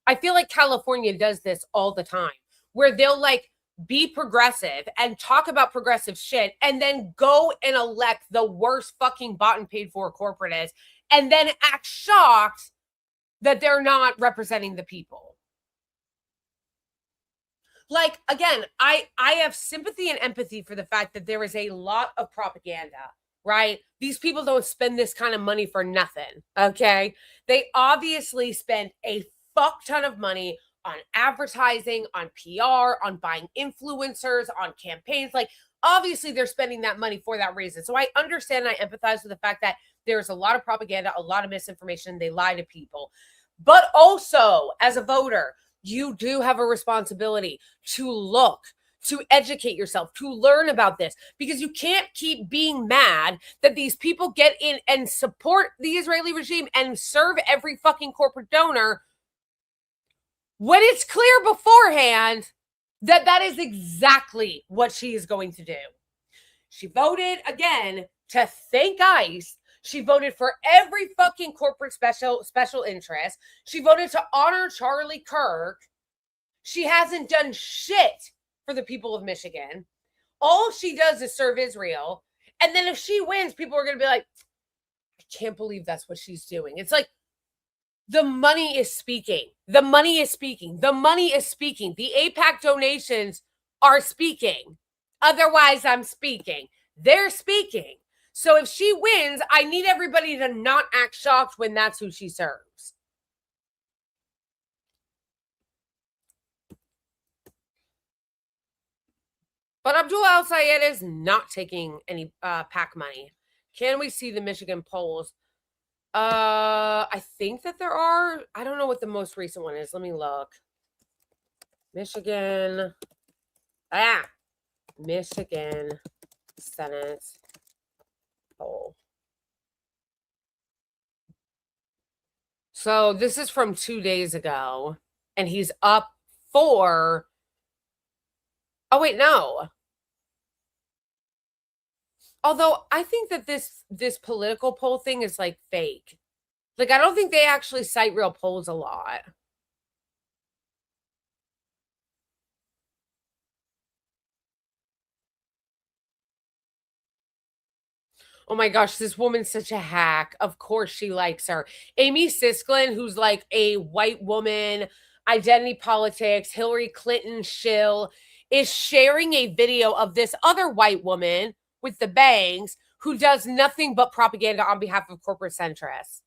I feel like California does this all the time, where they'll like be progressive and talk about progressive shit and then go and elect the worst fucking bought and paid for corporate is, and then act shocked that they're not representing the people. Like, again, I have sympathy and empathy for the fact that there is a lot of propaganda, right? These people don't spend this kind of money for nothing, okay? They obviously spend a fuck ton of money on advertising, on PR, on buying influencers, on campaigns. Like, obviously they're spending that money for that reason. So I understand, I empathize with the fact that there's a lot of propaganda, a lot of misinformation. They lie to people. But also, as a voter, you do have a responsibility to look, to educate yourself, to learn about this, because you can't keep being mad that these people get in and support the Israeli regime and serve every fucking corporate donor when it's clear beforehand that that is exactly what she is going to do. She voted, again, to thank ICE. She voted for every fucking corporate special interest. She voted to honor Charlie Kirk. She hasn't done shit for the people of Michigan. All she does is serve Israel. And then if she wins, people are going to be like, I can't believe that's what she's doing. It's like, the money is speaking. The money is speaking. The money is speaking. The AIPAC donations are speaking. Otherwise, I'm speaking. They're speaking. So if she wins, I need everybody to not act shocked when that's who she serves. But Abdul El Sayed is not taking any PAC money. Can we see the Michigan polls? I think that there are. I don't know what the most recent one is. Let me look. Michigan. Michigan Senate poll. So this is from 2 days ago, and he's up for. Oh wait, no. Although I think that this political poll thing is like fake. Like, I don't think they actually cite real polls a lot. Oh my gosh, this woman's such a hack. Of course she likes her. Amy Sisklin, who's like a white woman, identity politics, Hillary Clinton shill, is sharing a video of this other white woman with the bangs who does nothing but propaganda on behalf of corporate centrists.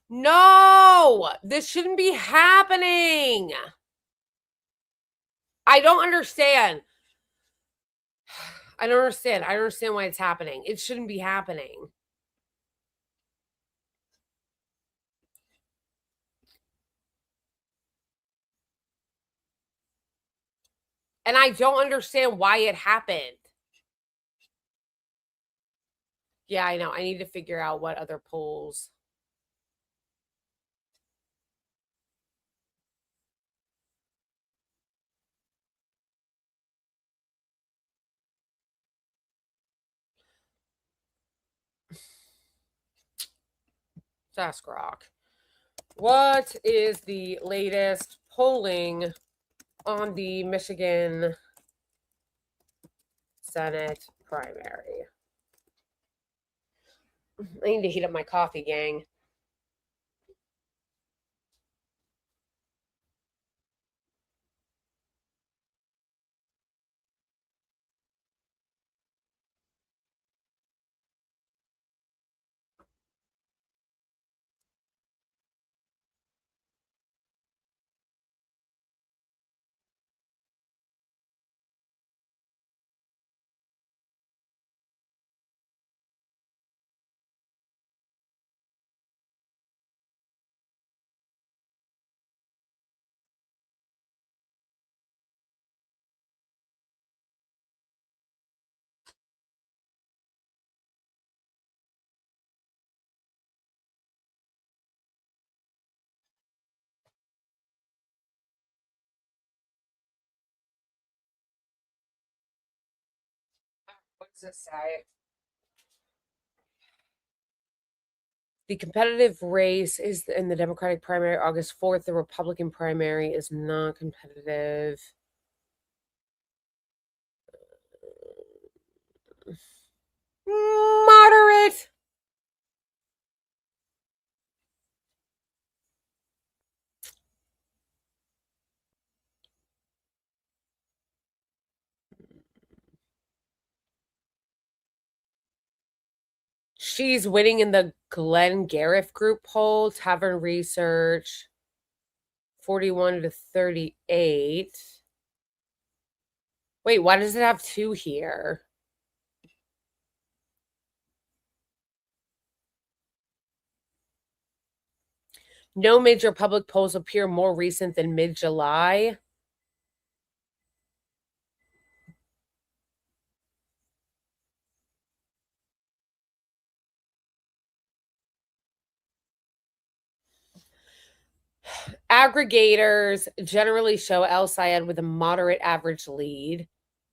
No, this shouldn't be happening. I don't understand. I don't understand. I don't understand why it's happening. It shouldn't be happening. And I don't understand why it happened. Yeah, I know. I need to figure out what other polls. Ask Rock. What is the latest polling on the Michigan Senate primary? I need to heat up my coffee, gang. What does this say? The competitive race is in the Democratic primary August 4th. The Republican primary is not competitive. Moderate. She's winning in the Glenn Gariff group poll, Tavern Research, 41 to 38. Wait, why does it have 2 here? No major public polls appear more recent than mid-July. Aggregators generally show El Sayed with a moderate average lead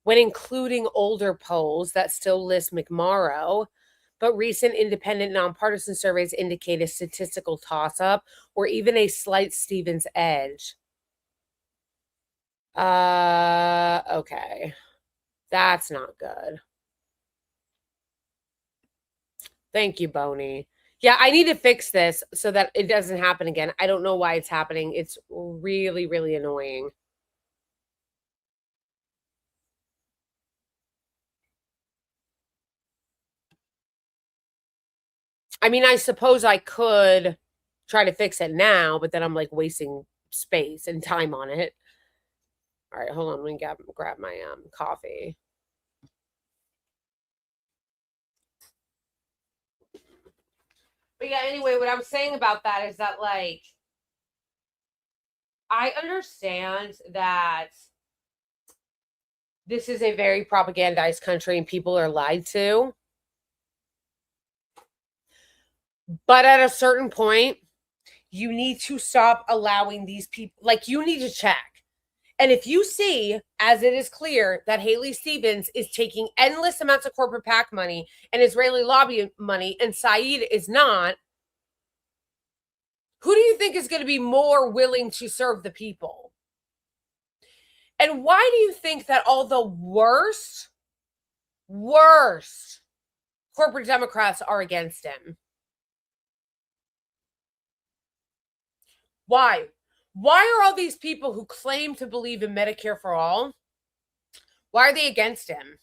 when including older polls that still list McMorrow, but recent independent nonpartisan surveys indicate a statistical toss-up or even a slight Stevens edge. Okay. That's not good. Thank you, Boney. Yeah, I need to fix this so that it doesn't happen again. I don't know why it's happening. It's really, really annoying. I mean, I suppose I could try to fix it now, but then I'm like wasting space and time on it. All right, hold on. Let me grab my coffee. But yeah, anyway, what I was saying about that is that, like, I understand that this is a very propagandized country and people are lied to. But at a certain point, you need to stop allowing these people, like, you need to check. And if you see, as it is clear, that Haley Stevens is taking endless amounts of corporate PAC money and Israeli lobby money, and Saeed is not, who do you think is going to be more willing to serve the people? And why do you think that all the worst corporate Democrats are against him? Why? Why are all these people who claim to believe in Medicare for all, why are they against him?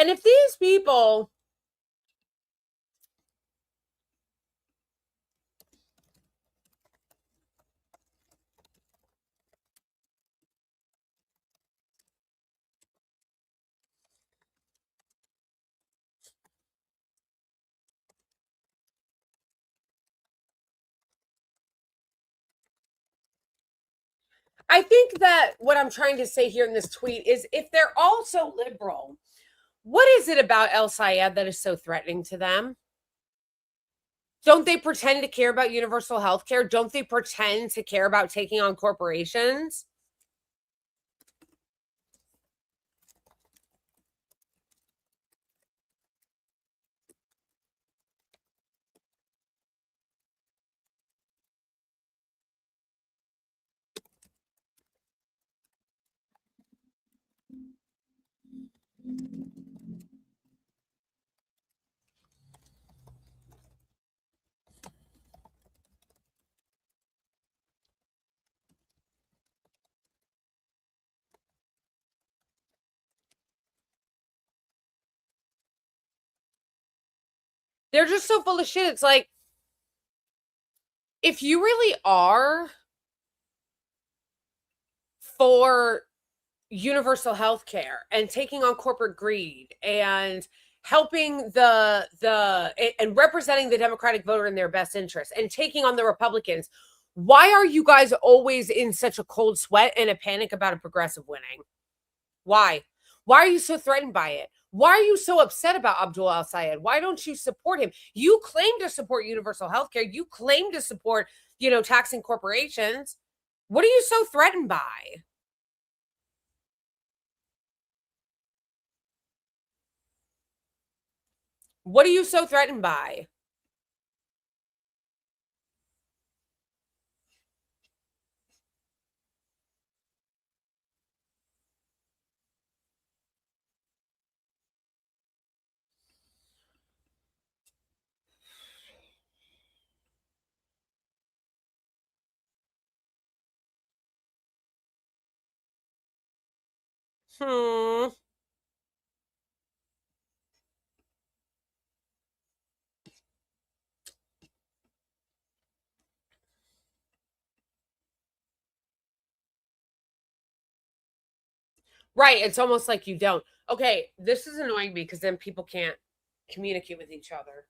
And if these people I think that what I'm trying to say here in this tweet is if they're all so liberal, what is it about El Sayed that is so threatening to them? Don't they pretend to care about universal health care? Don't they pretend to care about taking on corporations? They're just so full of shit. It's like, if you really are for universal health care and taking on corporate greed and helping and representing the Democratic voter in their best interest and taking on the Republicans, why are you guys always in such a cold sweat and a panic about a progressive winning? Why? Why are you so threatened by it? Why are you so upset about Abdul El Sayed? Why don't you support him? You claim to support universal health care. You claim to support, taxing corporations. What are you so threatened by? What are you so threatened by? Hmm. Right. It's almost like you don't. Okay, this is annoying me because then people can't communicate with each other.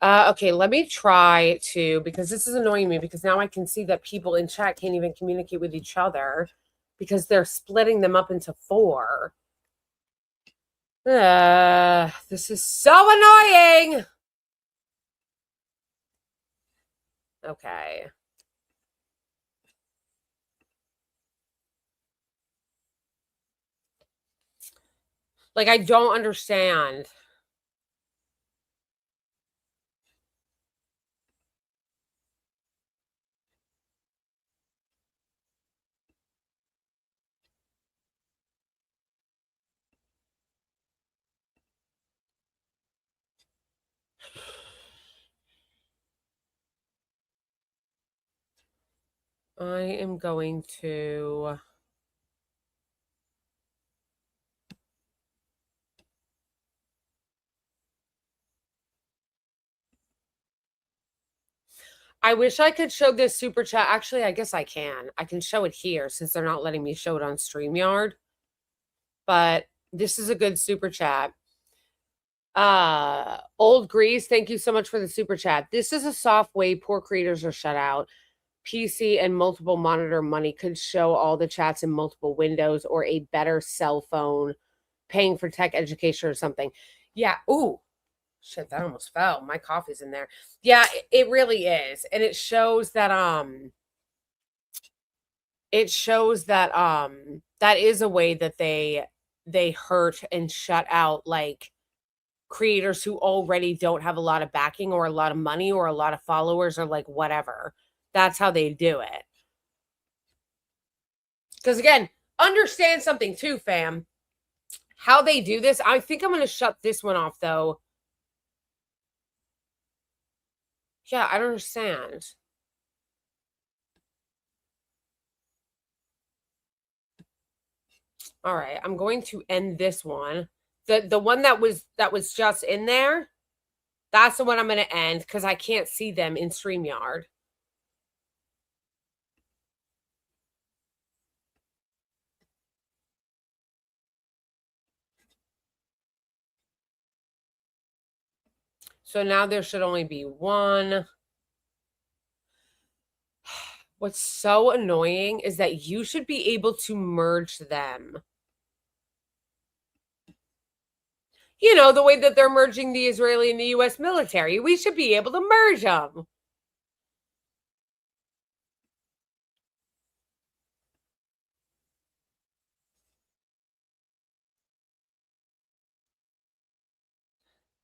Okay, let me try to, because this is annoying me because now I can see that people in chat can't even communicate with each other because they're splitting them up into 4. This is so annoying. Okay. Like, I don't understand. I am going to... I wish I could show this super chat. Actually, I guess I can. I can show it here since they're not letting me show it on StreamYard. But this is a good super chat. Old Grease, thank you so much for the super chat. This is a soft way poor creators are shut out. PC and multiple monitor money could show all the chats in multiple windows or a better cell phone paying for tech education or something. Yeah. Ooh. Shit, that almost fell. My coffee's in there. Yeah, it really is. And it shows that that is a way that they hurt and shut out like creators who already don't have a lot of backing or a lot of money or a lot of followers or like whatever. That's how they do it. Because again, understand something too, fam. How they do this, I think I'm going to shut this one off though. Yeah, I don't understand. All right, I'm going to end this one. The one that was just in there, that's the one I'm going to end because I can't see them in StreamYard. So now there should only be one. What's so annoying is that you should be able to merge them. You know, the way that they're merging the Israeli and the U.S. military. We should be able to merge them.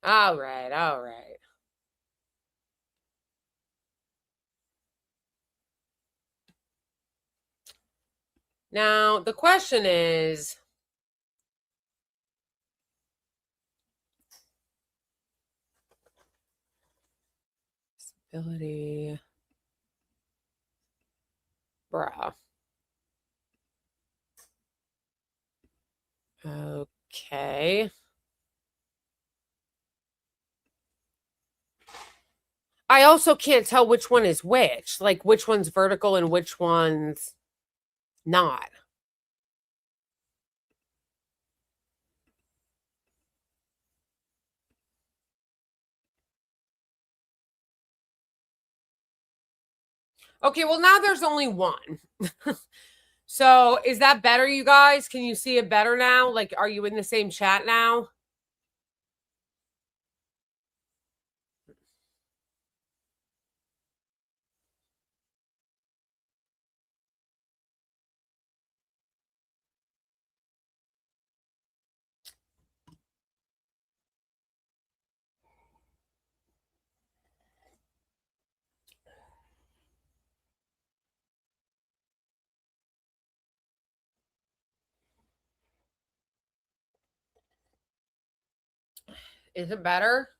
All right, all right. Now, the question is, ability, bruh. Okay. I also can't tell which one is which, like which one's vertical and which one's not. Okay, well, now there's only one. So is that better, you guys? Can you see it better now? Like, are you in the same chat now? Is it better?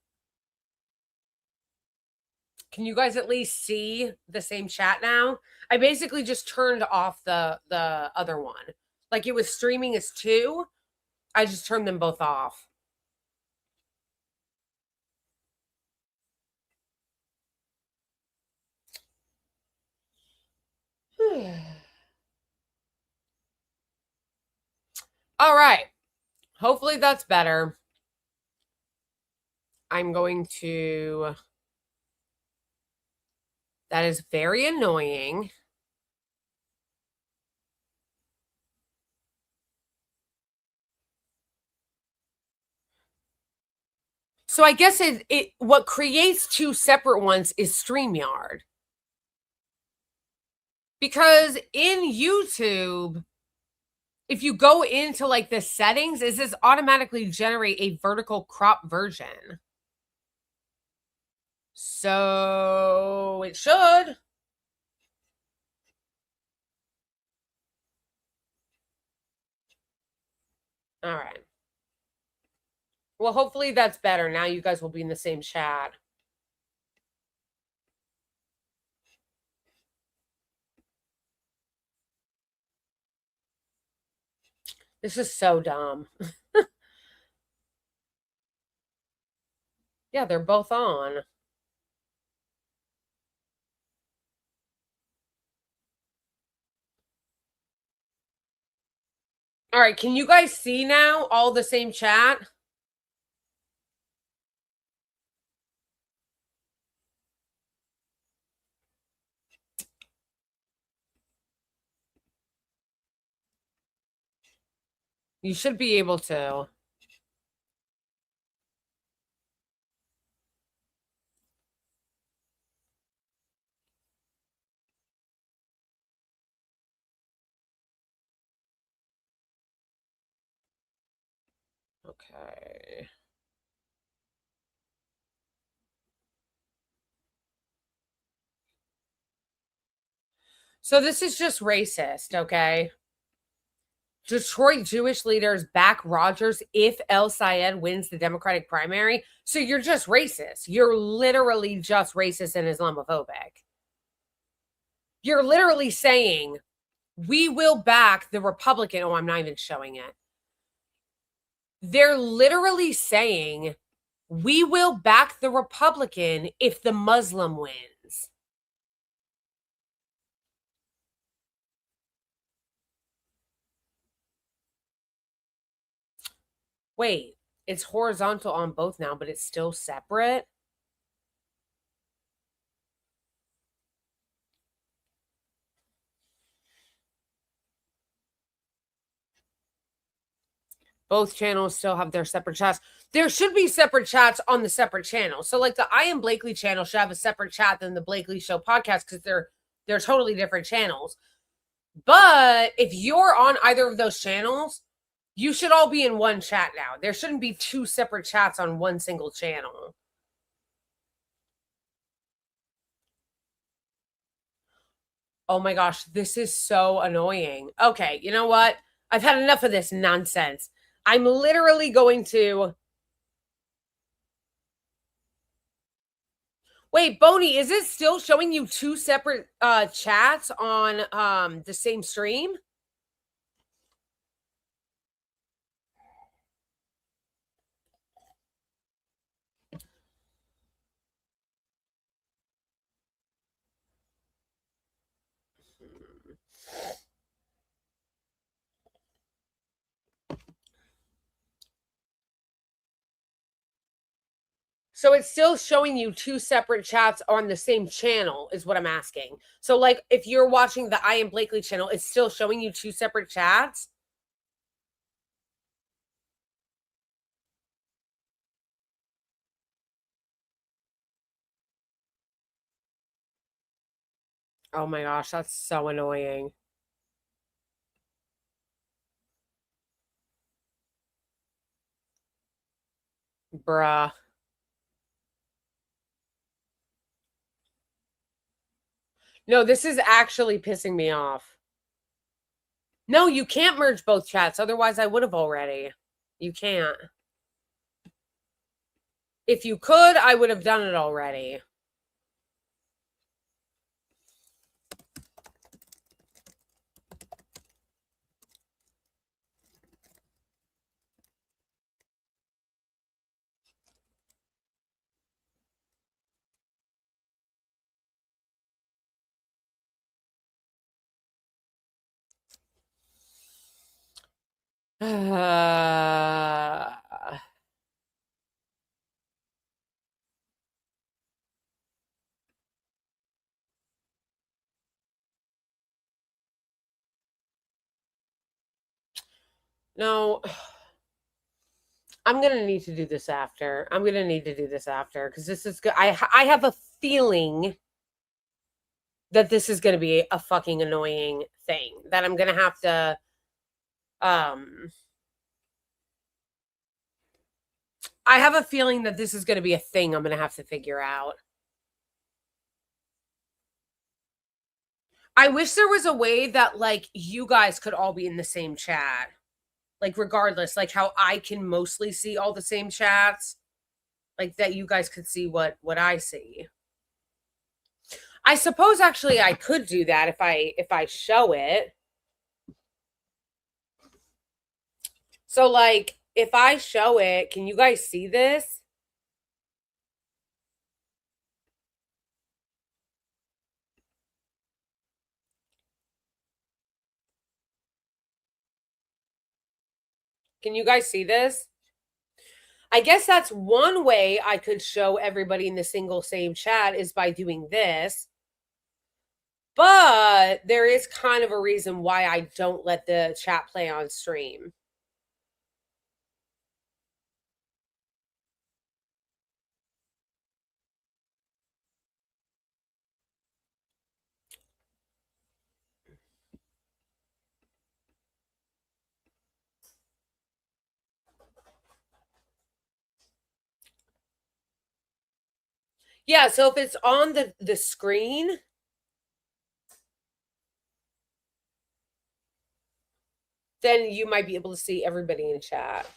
Can you guys at least see the same chat now? I basically just turned off the other one. Like it was streaming as two. I just turned them both off. All right. Hopefully that's better. I'm going to... That is very annoying. So I guess what creates two separate ones is StreamYard. Because in YouTube, if you go into like the settings, it says automatically generate a vertical crop version. So it should. All right. Well, hopefully that's better. Now you guys will be in the same chat. This is so dumb. Yeah, they're both on. All right, can you guys see now all the same chat? You should be able to. Okay. So this is just racist, okay? Detroit Jewish leaders back Rogers if El Sayed wins the Democratic primary. So you're just racist. You're literally just racist and Islamophobic. You're literally saying, we will back the Republican. Oh, I'm not even showing it. They're literally saying, we will back the Republican if the Muslim wins. Wait, it's horizontal on both now, but it's still separate? Both channels still have their separate chats. There should be separate chats on the separate channel. So like the I Am Blakely channel should have a separate chat than the Blakely Show podcast because they're totally different channels. But if you're on either of those channels, you should all be in one chat now. There shouldn't be two separate chats on one single channel. Oh my gosh, this is so annoying. Okay, you know what? I've had enough of this nonsense. I'm literally going to... Wait, Boney, is it still showing you two separate chats on the same stream? So it's still showing you two separate chats on the same channel is what I'm asking. So like if you're watching the I Am Blakely channel, it's still showing you two separate chats? Oh my gosh, that's so annoying. Bruh. No, this is actually pissing me off. No, you can't merge both chats. Otherwise, I would have already. You can't. If you could, I would have done it already. No. I'm going to need to do this after. I'm going to need to do this after because this is good. I have a feeling that this is going to be a fucking annoying thing that I'm going to have to I have a feeling that this is going to be a thing I'm going to have to figure out. I wish there was a way that like you guys could all be in the same chat. Like regardless, like how I can mostly see all the same chats, like that you guys could see what I see. I suppose actually I could do that if I show it. So like if I show it, can you guys see this? Can you guys see this? I guess that's one way I could show everybody in the single same chat is by doing this. But there is kind of a reason why I don't let the chat play on stream. Yeah, so if it's on the screen, then you might be able to see everybody in chat.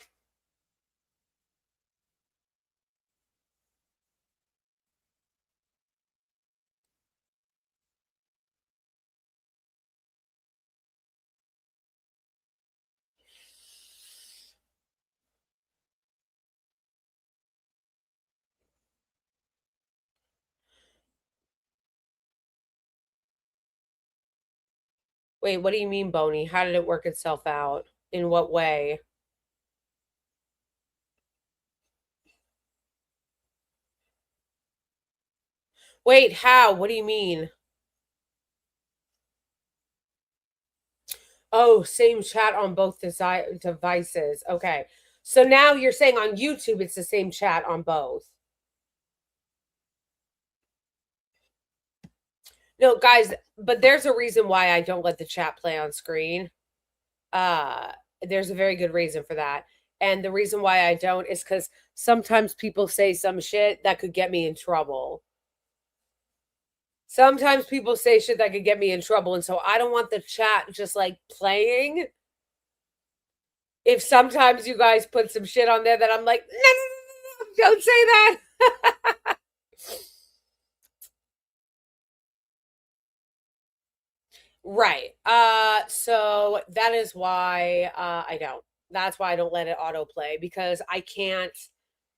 Wait, what do you mean, Boney? How did it work itself out? In what way? Wait, how? What do you mean? Oh, same chat on both devices. Okay. So now you're saying on YouTube it's the same chat on both. No, guys, but there's a reason why I don't let the chat play on screen. There's a very good reason for that. And the reason why I don't is because sometimes people say some shit that could get me in trouble. Sometimes people say shit that could get me in trouble. And so I don't want the chat just like playing. If sometimes you guys put some shit on there that I'm like, no, don't say that. Right. So that is why I don't. That's why I don't let it autoplay, because I can't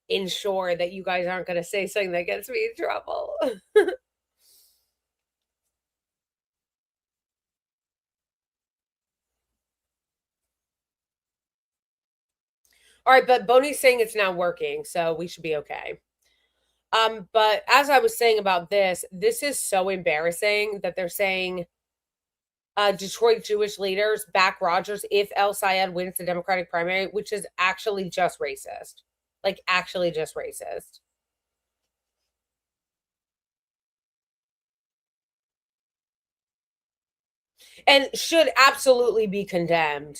ensure that you guys aren't going to say something that gets me in trouble. All right, but Boney's saying it's now working, so we should be okay. But as I was saying about this is so embarrassing that they're saying Detroit Jewish leaders back Rogers if El Sayed wins the Democratic primary, which is actually just racist. Like, actually just racist. And should absolutely be condemned.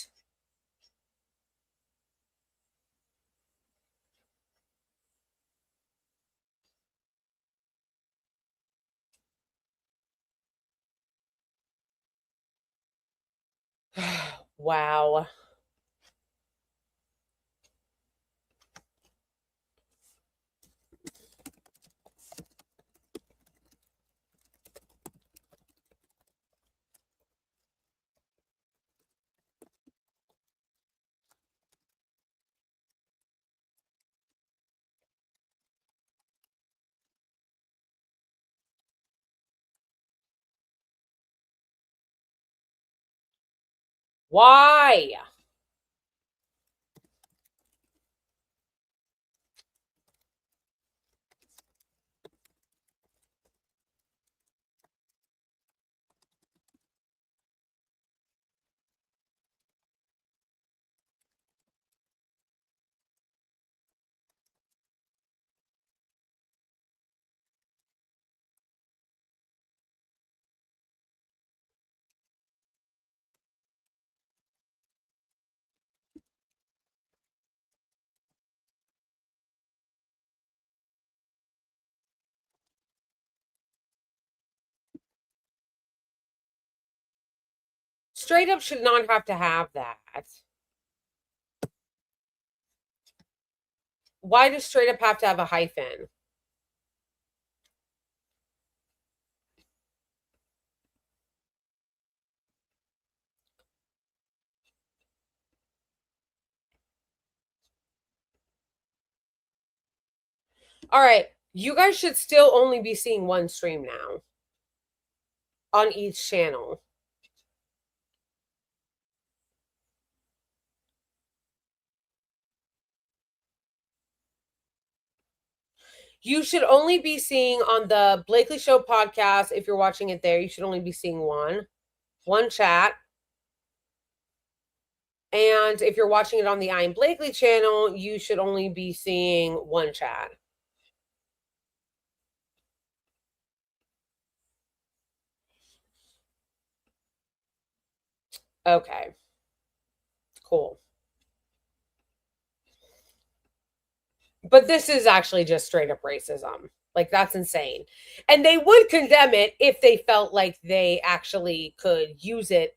Wow. Why? Straight up should not have to have that. Why does straight up have to have a hyphen? All right, you guys should still only be seeing one stream now on each channel. You should only be seeing on the Blakely Show podcast, if you're watching it there, you should only be seeing one chat. And if you're watching it on the I Am Blakely channel, you should only be seeing one chat. Okay. Cool. But this is actually just straight up racism. Like, that's insane. And they would condemn it if they felt like they actually could use it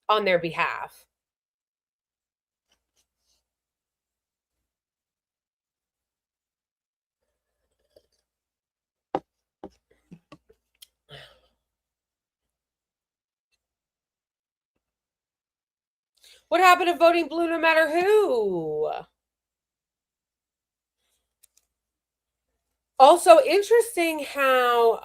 on their behalf. What happened to voting blue no matter who? Also, interesting how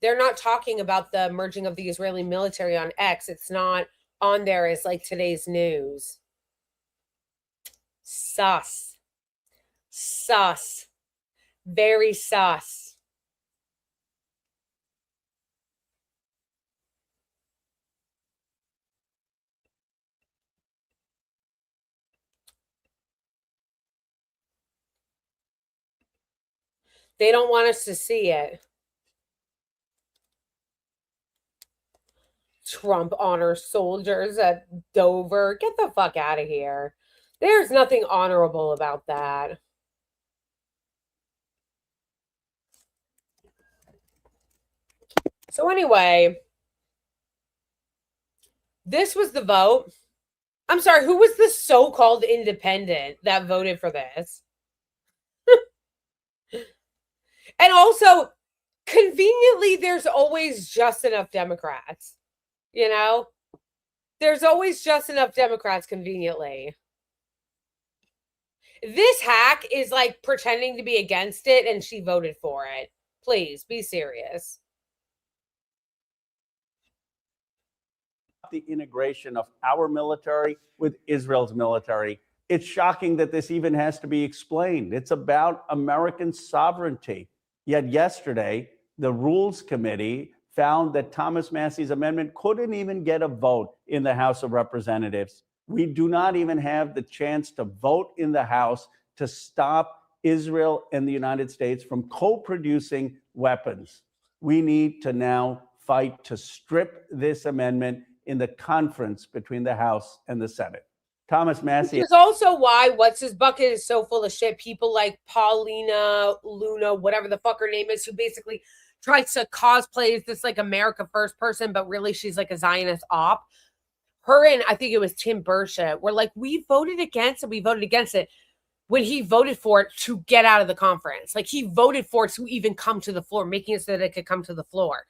they're not talking about the merging of the Israeli military on X. It's not on there as like today's news. Sus. Very sus. They don't want us to see it. Trump honors soldiers at Dover. Get the fuck out of here. There's nothing honorable about that. So anyway, this was the vote. I'm sorry, who was the so-called independent that voted for this? And also, conveniently, there's always just enough Democrats. You know? There's always just enough Democrats, conveniently. This hack is like pretending to be against it, and she voted for it. Please, be serious. The integration of our military with Israel's military. It's shocking that this even has to be explained. It's about American sovereignty. Yet yesterday, the Rules Committee found that Thomas Massie's amendment couldn't even get a vote in the House of Representatives. We do not even have the chance to vote in the House to stop Israel and the United States from co-producing weapons. We need to now fight to strip this amendment in the conference between the House and the Senate. Thomas Massie. Which is also why What's His Bucket is so full of shit. People like Paulina Luna, whatever the fuck her name is, who basically tries to cosplay as this like America First person, but really she's like a Zionist op. Her and I think it was Tim Burchett were like, we voted against it when he voted for it to get out of the conference. Like he voted for it to even come to the floor, making it so that it could come to the floor.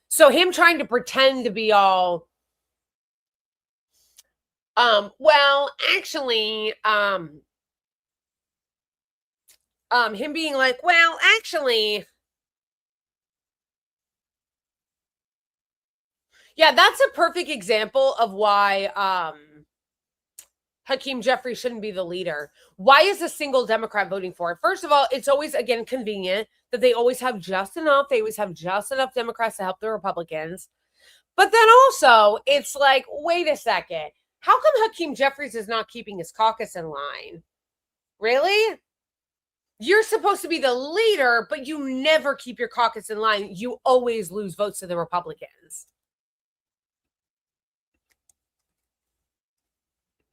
So him trying to pretend to be all well, actually, him being like, well, actually, yeah, that's a perfect example of why, Hakeem Jeffries shouldn't be the leader. Why is a single Democrat voting for it? First of all, it's always, again, convenient that they always have just enough. They always have just enough Democrats to help the Republicans. But then also, it's like, wait a second. How come Hakeem Jeffries is not keeping his caucus in line? Really? You're supposed to be the leader, but you never keep your caucus in line. You always lose votes to the Republicans.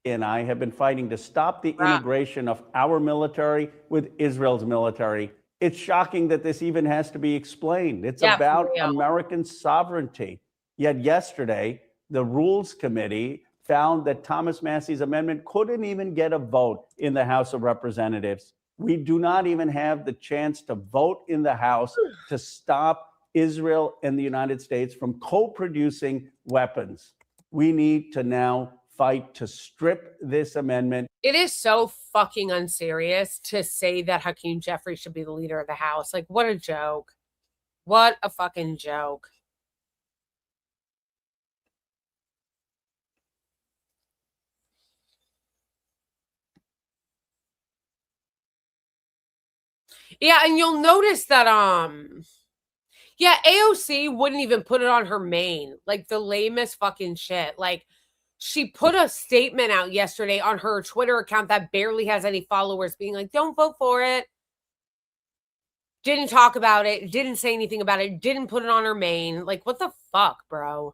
And I have been fighting to stop the integration of our military with Israel's military. It's shocking that this even has to be explained. It's about American sovereignty. Yet yesterday, the Rules Committee found that Thomas Massie's amendment couldn't even get a vote in the House of Representatives. We do not even have the chance to vote in the House to stop Israel and the United States from co-producing weapons. We need to now fight to strip this amendment. It is so fucking unserious to say that Hakeem Jeffries should be the leader of the House. Like, what a joke. What a fucking joke. Yeah, and you'll notice that yeah, AOC wouldn't even put it on her main. Like the lamest fucking shit. Like she put a statement out yesterday on her Twitter account that barely has any followers being like, don't vote for it. Didn't talk about it, didn't say anything about it, didn't put it on her main. Like what the fuck, bro?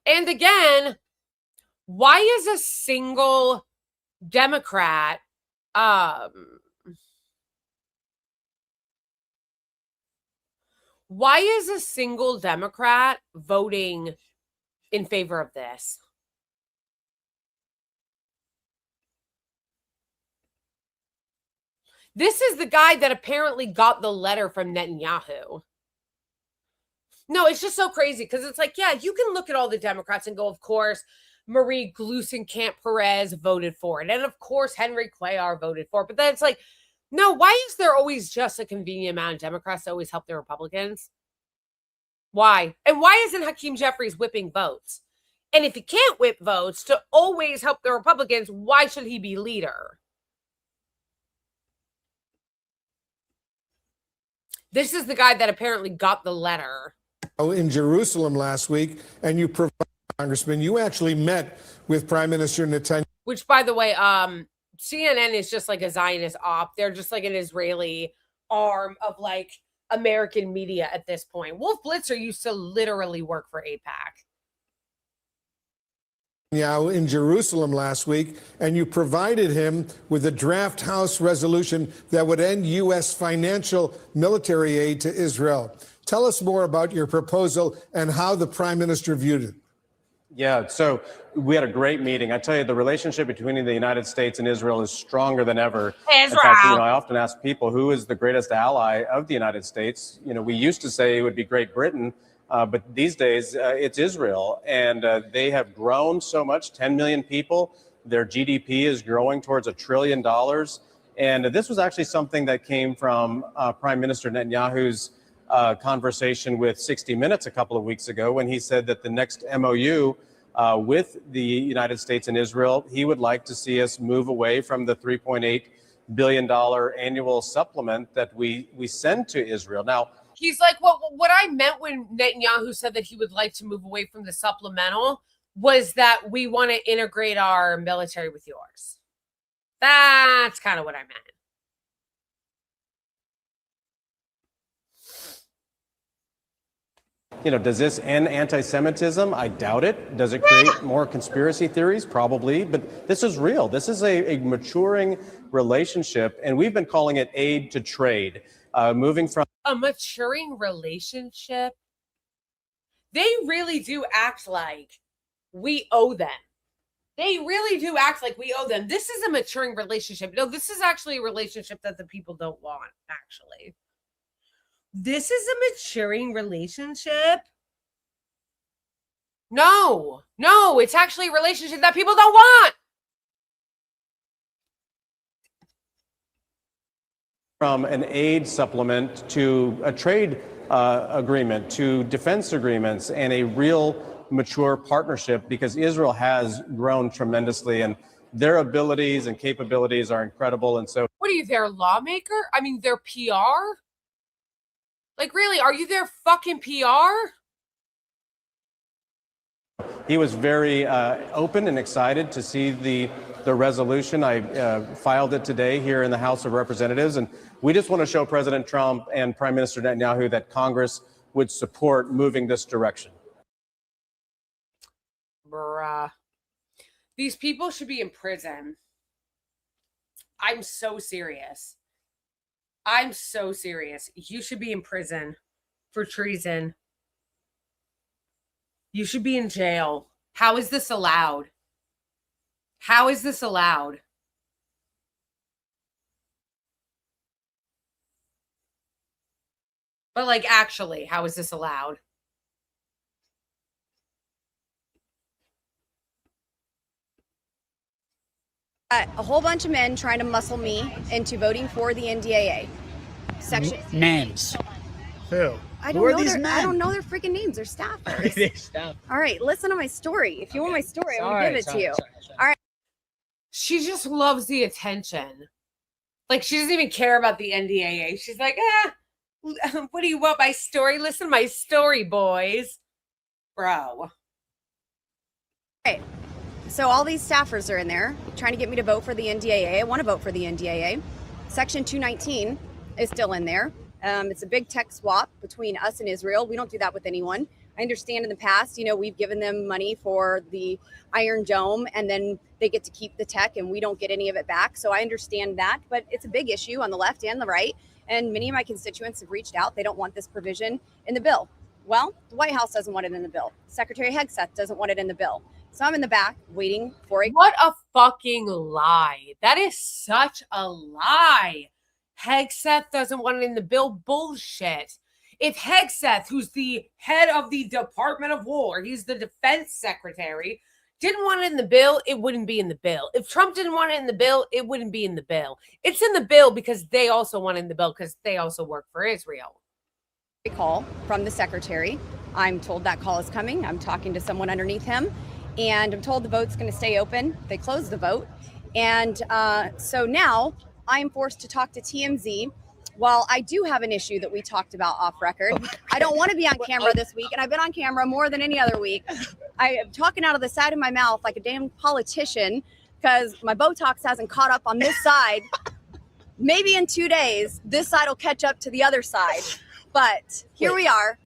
And again, why is a single Democrat why is a single Democrat voting in favor of this? This is the guy that apparently got the letter from Netanyahu. No, it's just so crazy because it's like, yeah, you can look at all the Democrats and go, of course, Marie Gluesenkamp-Perez voted for it. And of course, Henry Cuellar voted for it. But then it's like, no, why is there always just a convenient amount of Democrats to always help the Republicans? Why? And why isn't Hakeem Jeffries whipping votes? And if he can't whip votes to always help the Republicans, why should he be leader? This is the guy that apparently got the letter. In Jerusalem last week, and you provide, Congressman, you actually met with Prime Minister Netanyahu. Which, by the way, CNN is just like a Zionist op. They're just like an Israeli arm of like American media at this point. Wolf Blitzer used to literally work for AIPAC. In Jerusalem last week, and you provided him with a draft House resolution that would end U.S. financial military aid to Israel. Tell us more about your proposal and how the Prime Minister viewed it. Yeah, so we had a great meeting. I tell you, the relationship between the United States and Israel is stronger than ever. Israel. In fact, I often ask people, who is the greatest ally of the United States? We used to say it would be Great Britain, but these days it's Israel. And they have grown so much, 10 million people. Their GDP is growing towards $1 trillion. And this was actually something that came from Prime Minister Netanyahu's conversation with 60 Minutes a couple of weeks ago, when he said that the next MOU with the United States and Israel, he would like to see us move away from the $3.8 billion annual supplement that we send to Israel. Now, he's like, well, what I meant when Netanyahu said that he would like to move away from the supplemental was that we want to integrate our military with yours. That's kind of what I meant. Does this end anti-Semitism? I doubt it. Does it create more conspiracy theories? Probably. But this is real. This is a maturing relationship, and we've been calling it aid to trade, moving from a maturing relationship. They really do act like we owe them. They really do act like we owe them. This is a maturing relationship. No, this is actually a relationship that the people don't want, actually. This is a maturing relationship. No, it's actually a relationship that people don't want. From an aid supplement to a trade agreement to defense agreements and a real mature partnership, because Israel has grown tremendously and their abilities and capabilities are incredible. And so, what are you, their lawmaker? I mean, their PR? Like, really, are you their fucking PR? He was very open and excited to see the resolution. I filed it today here in the House of Representatives, and we just want to show President Trump and Prime Minister Netanyahu that Congress would support moving this direction. Bruh. These people should be in prison. I'm so serious. I'm so serious. You should be in prison for treason. You should be in jail. How is this allowed? How is this allowed? But like, actually, how is this allowed? A whole bunch of men trying to muscle me into voting for the NDAA. Section names. Who? I don't know their, I don't know their freaking names. They're staffers. All right, listen to my story. If you want my story, I'm gonna give it to you. All right. She just loves the attention. Like, she doesn't even care about the NDAA. She's like, what do you want? My story? Listen to my story, boys. Bro. Okay. So all these staffers are in there trying to get me to vote for the NDAA. I want to vote for the NDAA. Section 219 is still in there. It's a big tech swap between us and Israel. We don't do that with anyone. I understand in the past, we've given them money for the Iron Dome, and then they get to keep the tech and we don't get any of it back. So I understand that, but it's a big issue on the left and the right. And many of my constituents have reached out. They don't want this provision in the bill. Well, the White House doesn't want it in the bill. Secretary Hegseth doesn't want it in the bill. So I'm in the back waiting for it. What a fucking lie. That is such a lie. Hegseth doesn't want it in the bill. Bullshit. If Hegseth, who's the head of the Department of War, he's the defense secretary, didn't want it in the bill, it wouldn't be in the bill. If Trump didn't want it in the bill, it wouldn't be in the bill. It's in the bill because they also want it in the bill because they also work for Israel. A call from the secretary. I'm told that call is coming. I'm talking to someone underneath him, and I'm told the vote's going to stay open. They closed the vote. And so now I'm forced to talk to TMZ. While I do have an issue that we talked about off record, I don't want to be on camera this week, and I've been on camera more than any other week. I am talking out of the side of my mouth like a damn politician because my Botox hasn't caught up on this side. Maybe in 2 days, this side will catch up to the other side. But here we are.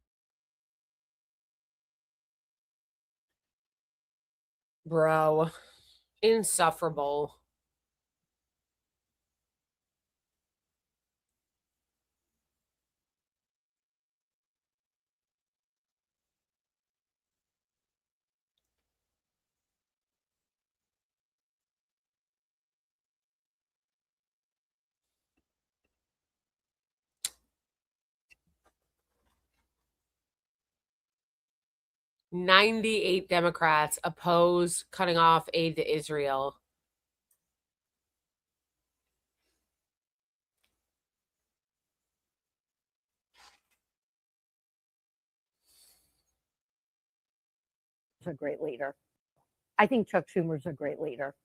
Bro, insufferable. "98 Democrats oppose cutting off aid to Israel." A great leader. I think Chuck Schumer's a great leader.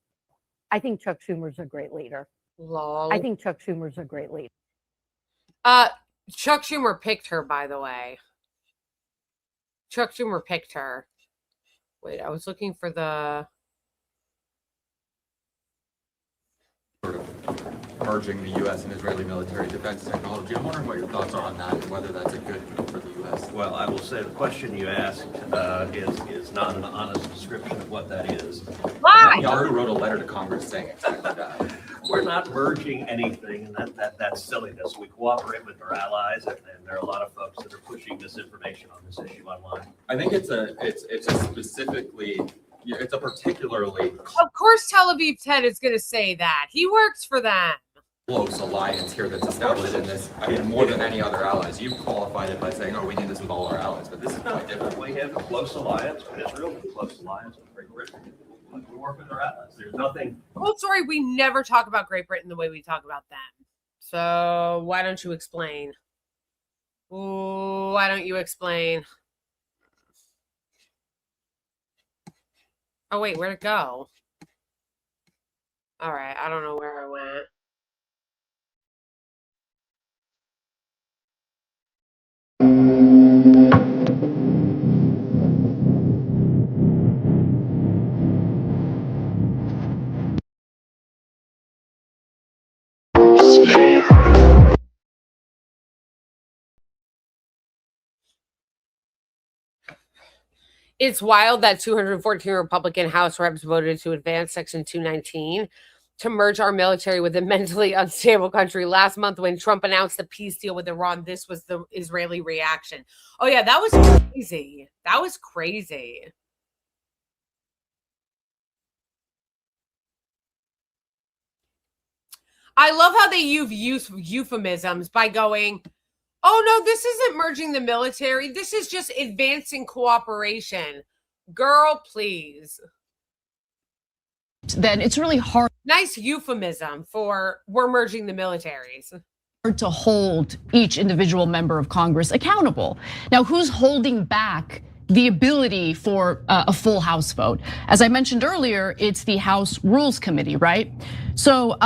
I think Chuck Schumer's a great leader. Lol. I think Chuck Schumer's a great leader. Chuck Schumer picked her, by the way. Chuck Schumer picked her. Wait, I was looking for the... merging the U.S. and Israeli military defense technology. I'm wondering what your thoughts are on that and whether that's a good thing for the U.S. Well, I will say the question you asked is not an honest description of what that is. Why? Yahoo wrote a letter to Congress saying exactly that. We're not merging anything, and that's silliness. We cooperate with our allies, and there are a lot of folks that are pushing misinformation on this issue online. I think it's a particularly Of course Tel Aviv Ted is going to say that. He works for them. close alliance here that's established in this. I mean, more than any other allies. You've qualified it by saying, "Oh, we need this with all our allies," but this is quite different. We have a close alliance with Israel, a close alliance with Great Britain. We work with our allies. There's nothing. Well, sorry, we never talk about Great Britain the way we talk about them. So why don't you explain? Ooh, why don't you explain? Oh, wait, where'd it go? All right, I don't know where I went. It's wild that 214 Republican House reps voted to advance Section 219 to merge our military with a mentally unstable country. Last month, when Trump announced the peace deal with Iran, this was the Israeli reaction. Oh, yeah, that was crazy. That was crazy. I love how they use euphemisms by going, "Oh, no, this isn't merging the military. This is just advancing cooperation." Girl, please. Then it's really hard. Nice euphemism for we're merging the militaries. To hold each individual member of Congress accountable. Now, who's holding back the ability for a full House vote? As I mentioned earlier, it's the House Rules Committee, right? So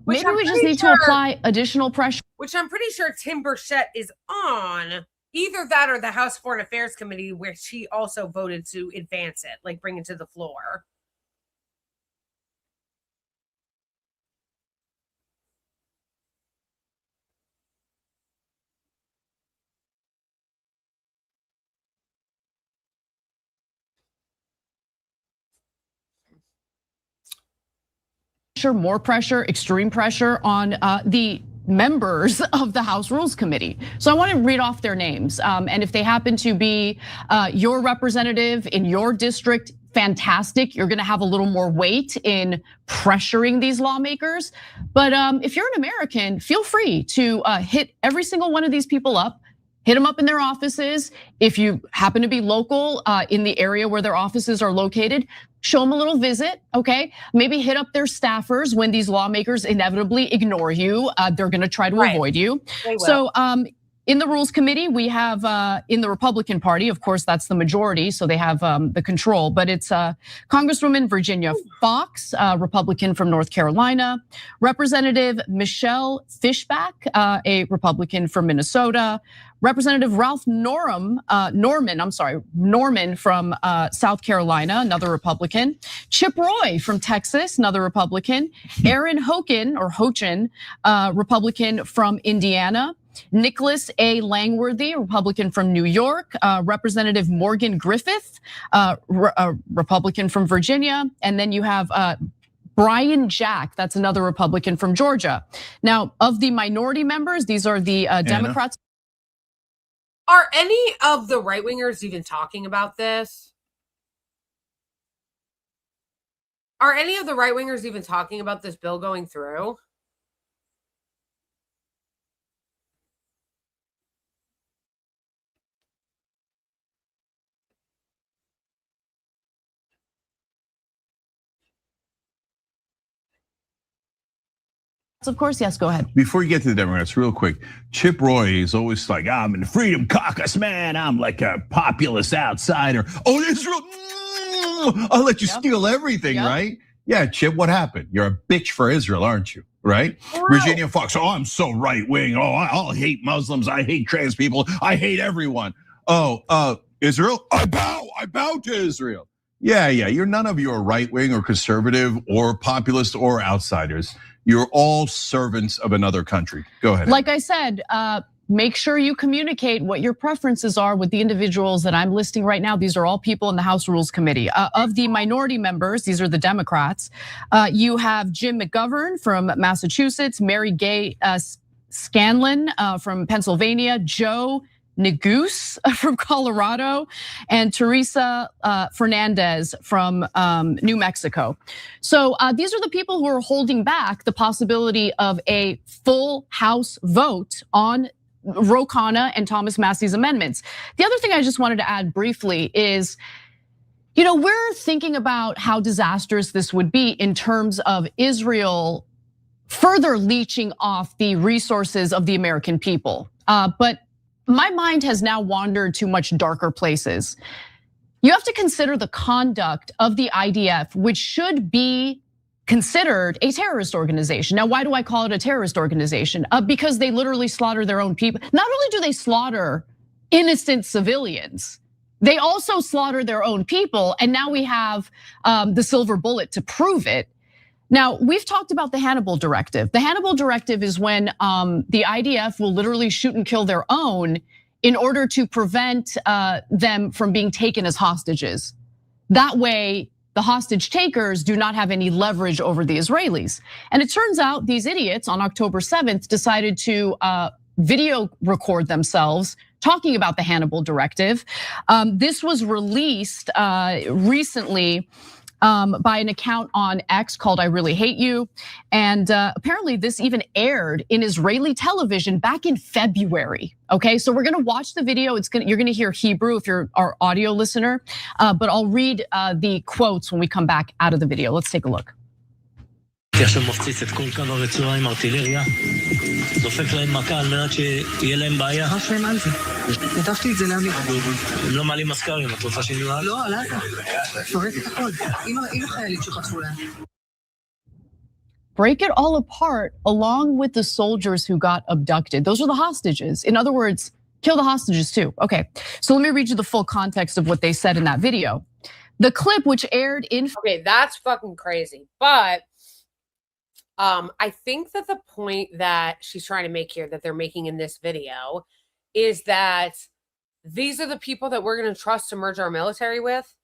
maybe we just need to apply additional pressure. Which I'm pretty sure Tim Burchett is on. Either that or the House Foreign Affairs Committee, where she also voted to advance it, like bring it to the floor. More pressure, extreme pressure on the members of the House Rules Committee. So I want to read off their names. And if they happen to be your representative in your district, fantastic. You're going to have a little more weight in pressuring these lawmakers. But if you're an American, feel free to hit every single one of these people up. Hit them up in their offices. If you happen to be local in the area where their offices are located, show them a little visit, okay? Maybe hit up their staffers when these lawmakers inevitably ignore you. They're gonna try to avoid you. So in the Rules Committee, we have in the Republican Party, of course, that's the majority, so they have the control, but it's Congresswoman Virginia Fox, Republican from North Carolina, Representative Michelle Fishback, a Republican from Minnesota, Representative Ralph Norman from South Carolina, another Republican. Chip Roy from Texas, another Republican. Aaron Hochin, Republican from Indiana. Nicholas A. Langworthy, Republican from New York. Representative Morgan Griffith, Republican from Virginia. And then you have Brian Jack, that's another Republican from Georgia. Now, of the minority members, these are the Democrats. Are any of the right-wingers even talking about this? Are any of the right-wingers even talking about this bill going through? Of course, yes, go ahead. Before you get to the Democrats, real quick, Chip Roy is always like, I'm in the Freedom Caucus, man. I'm like a populist outsider. Oh, Israel, I'll let you steal everything, right? Yeah, Chip, what happened? You're a bitch for Israel, aren't you? Right? Virginia Fox, oh, I'm so right wing. Oh, I'll hate Muslims. I hate trans people. I hate everyone. Oh, Israel, I bow to Israel. Yeah, you're none of you are right wing or conservative or populist or outsiders. You're all servants of another country. Go ahead. Like I said, make sure you communicate what your preferences are with the individuals that I'm listing right now. These are all people in the House Rules Committee. Of the minority members, these are the Democrats. You have Jim McGovern from Massachusetts, Mary Gay Scanlon from Pennsylvania, Joe Neguse from Colorado, and Teresa Fernandez from New Mexico. So these are the people who are holding back the possibility of a full House vote on Ro Khanna and Thomas Massie's amendments. The other thing I just wanted to add briefly is, we're thinking about how disastrous this would be in terms of Israel further leeching off the resources of the American people. But my mind has now wandered to much darker places. You have to consider the conduct of the IDF, which should be considered a terrorist organization. Now, why do I call it a terrorist organization? Because they literally slaughter their own people. Not only do they slaughter innocent civilians, they also slaughter their own people. And now we have the silver bullet to prove it. Now, we've talked about the Hannibal Directive. The Hannibal Directive is when the IDF will literally shoot and kill their own in order to prevent them from being taken as hostages. That way, the hostage takers do not have any leverage over the Israelis. And it turns out these idiots on October 7th decided to video record themselves talking about the Hannibal Directive. This was released recently by an account on X called I Really Hate You. And apparently this even aired in Israeli television back in February. Okay, so we're gonna watch the video. You're gonna hear Hebrew if you're our audio listener, but I'll read the quotes when we come back out of the video. Let's take a look. עכשיו מפציץ את כל קו הרצועה עם ארטילריה, דופק להם מכה על מנת שיהיה להם בעיה. מה שלהם על זה? כתבתי את זה לאמיר. הם לא מעלים מזכרים, את רוצה שנראה? לא, על עזה. פרק את הכל. עם החיילים שחטפו להם. Break it all apart along with the soldiers who got abducted. Those are the hostages. In other words, kill the hostages too. Okay, so let me read you the full context of what they said in that video. The clip, which aired in... Okay, that's fucking crazy, but I think that the point that she's trying to make here, that they're making in this video, is that these are the people that we're going to trust to merge our military with.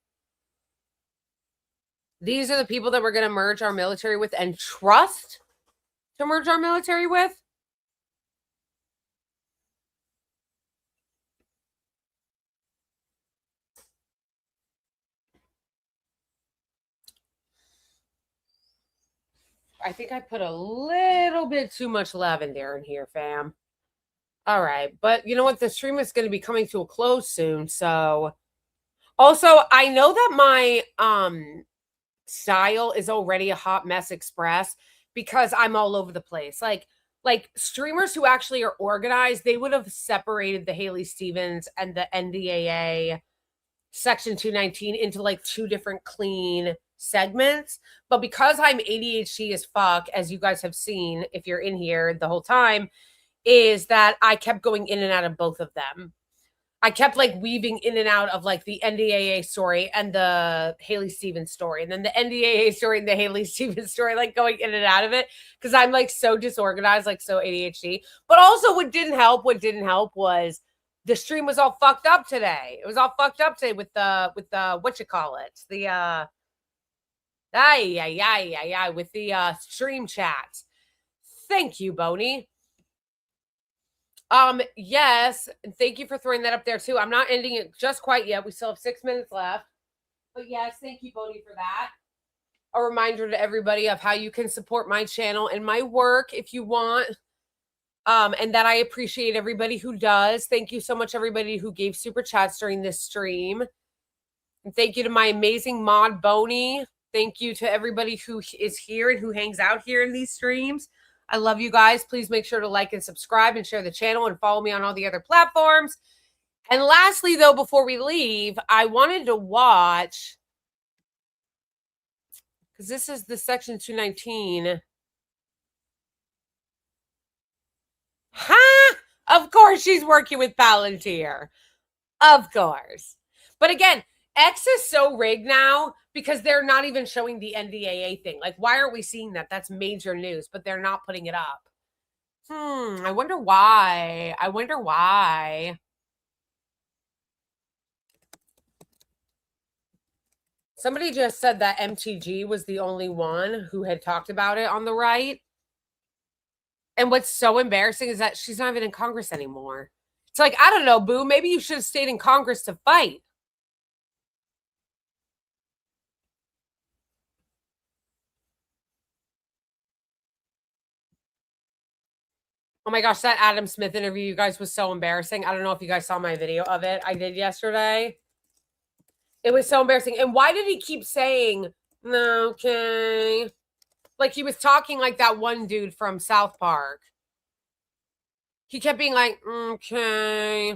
These are the people that we're going to merge our military with and trust to merge our military with. I think I put a little bit too much lavender in here, fam. All right. But you know what? The stream is going to be coming to a close soon. So also, I know that my style is already a hot mess express because I'm all over the place. Like streamers who actually are organized, they would have separated the Haley Stevens and the NDAA Section 219 into like two different clean segments. But because I'm ADHD as fuck, as you guys have seen, if you're in here the whole time, is that I kept going in and out of both of them. I kept like weaving in and out of like the NDAA story and the Haley Stevens story, and then the NDAA story and the Haley Stevens story, like going in and out of it because I'm like so disorganized, like so ADHD. But also what didn't help was the stream was all fucked up today. It was all fucked up today with the whatchamacallit, the with the stream chat. Thank you, Boney. Yes, thank you for throwing that up there too. I'm not ending it just quite yet. We still have 6 minutes left. But yes, thank you, Bonnie, for that. A reminder to everybody of how you can support my channel and my work if you want. And that I appreciate everybody who does. Thank you so much, everybody who gave super chats during this stream. And thank you to my amazing mod, Bonnie. Thank you to everybody who is here and who hangs out here in these streams. I love you guys. Please make sure to like and subscribe and share the channel and follow me on all the other platforms. And lastly, though, before we leave, I wanted to watch, because this is the Section 219. Ha! Of course she's working with Palantir. Of course. But again, X is so rigged now because they're not even showing the NDAA thing. Like, why aren't we seeing that? That's major news, but they're not putting it up. I wonder why. Somebody just said that MTG was the only one who had talked about it on the right. And what's so embarrassing is that she's not even in Congress anymore. It's like, I don't know, Boo, maybe you should have stayed in Congress to fight. Oh my gosh, that Adam Smith interview, you guys, was so embarrassing. I don't know if you guys saw my video of it. I did yesterday. It was so embarrassing. And why did he keep saying, okay? Like he was talking like that one dude from South Park. He kept being like, okay.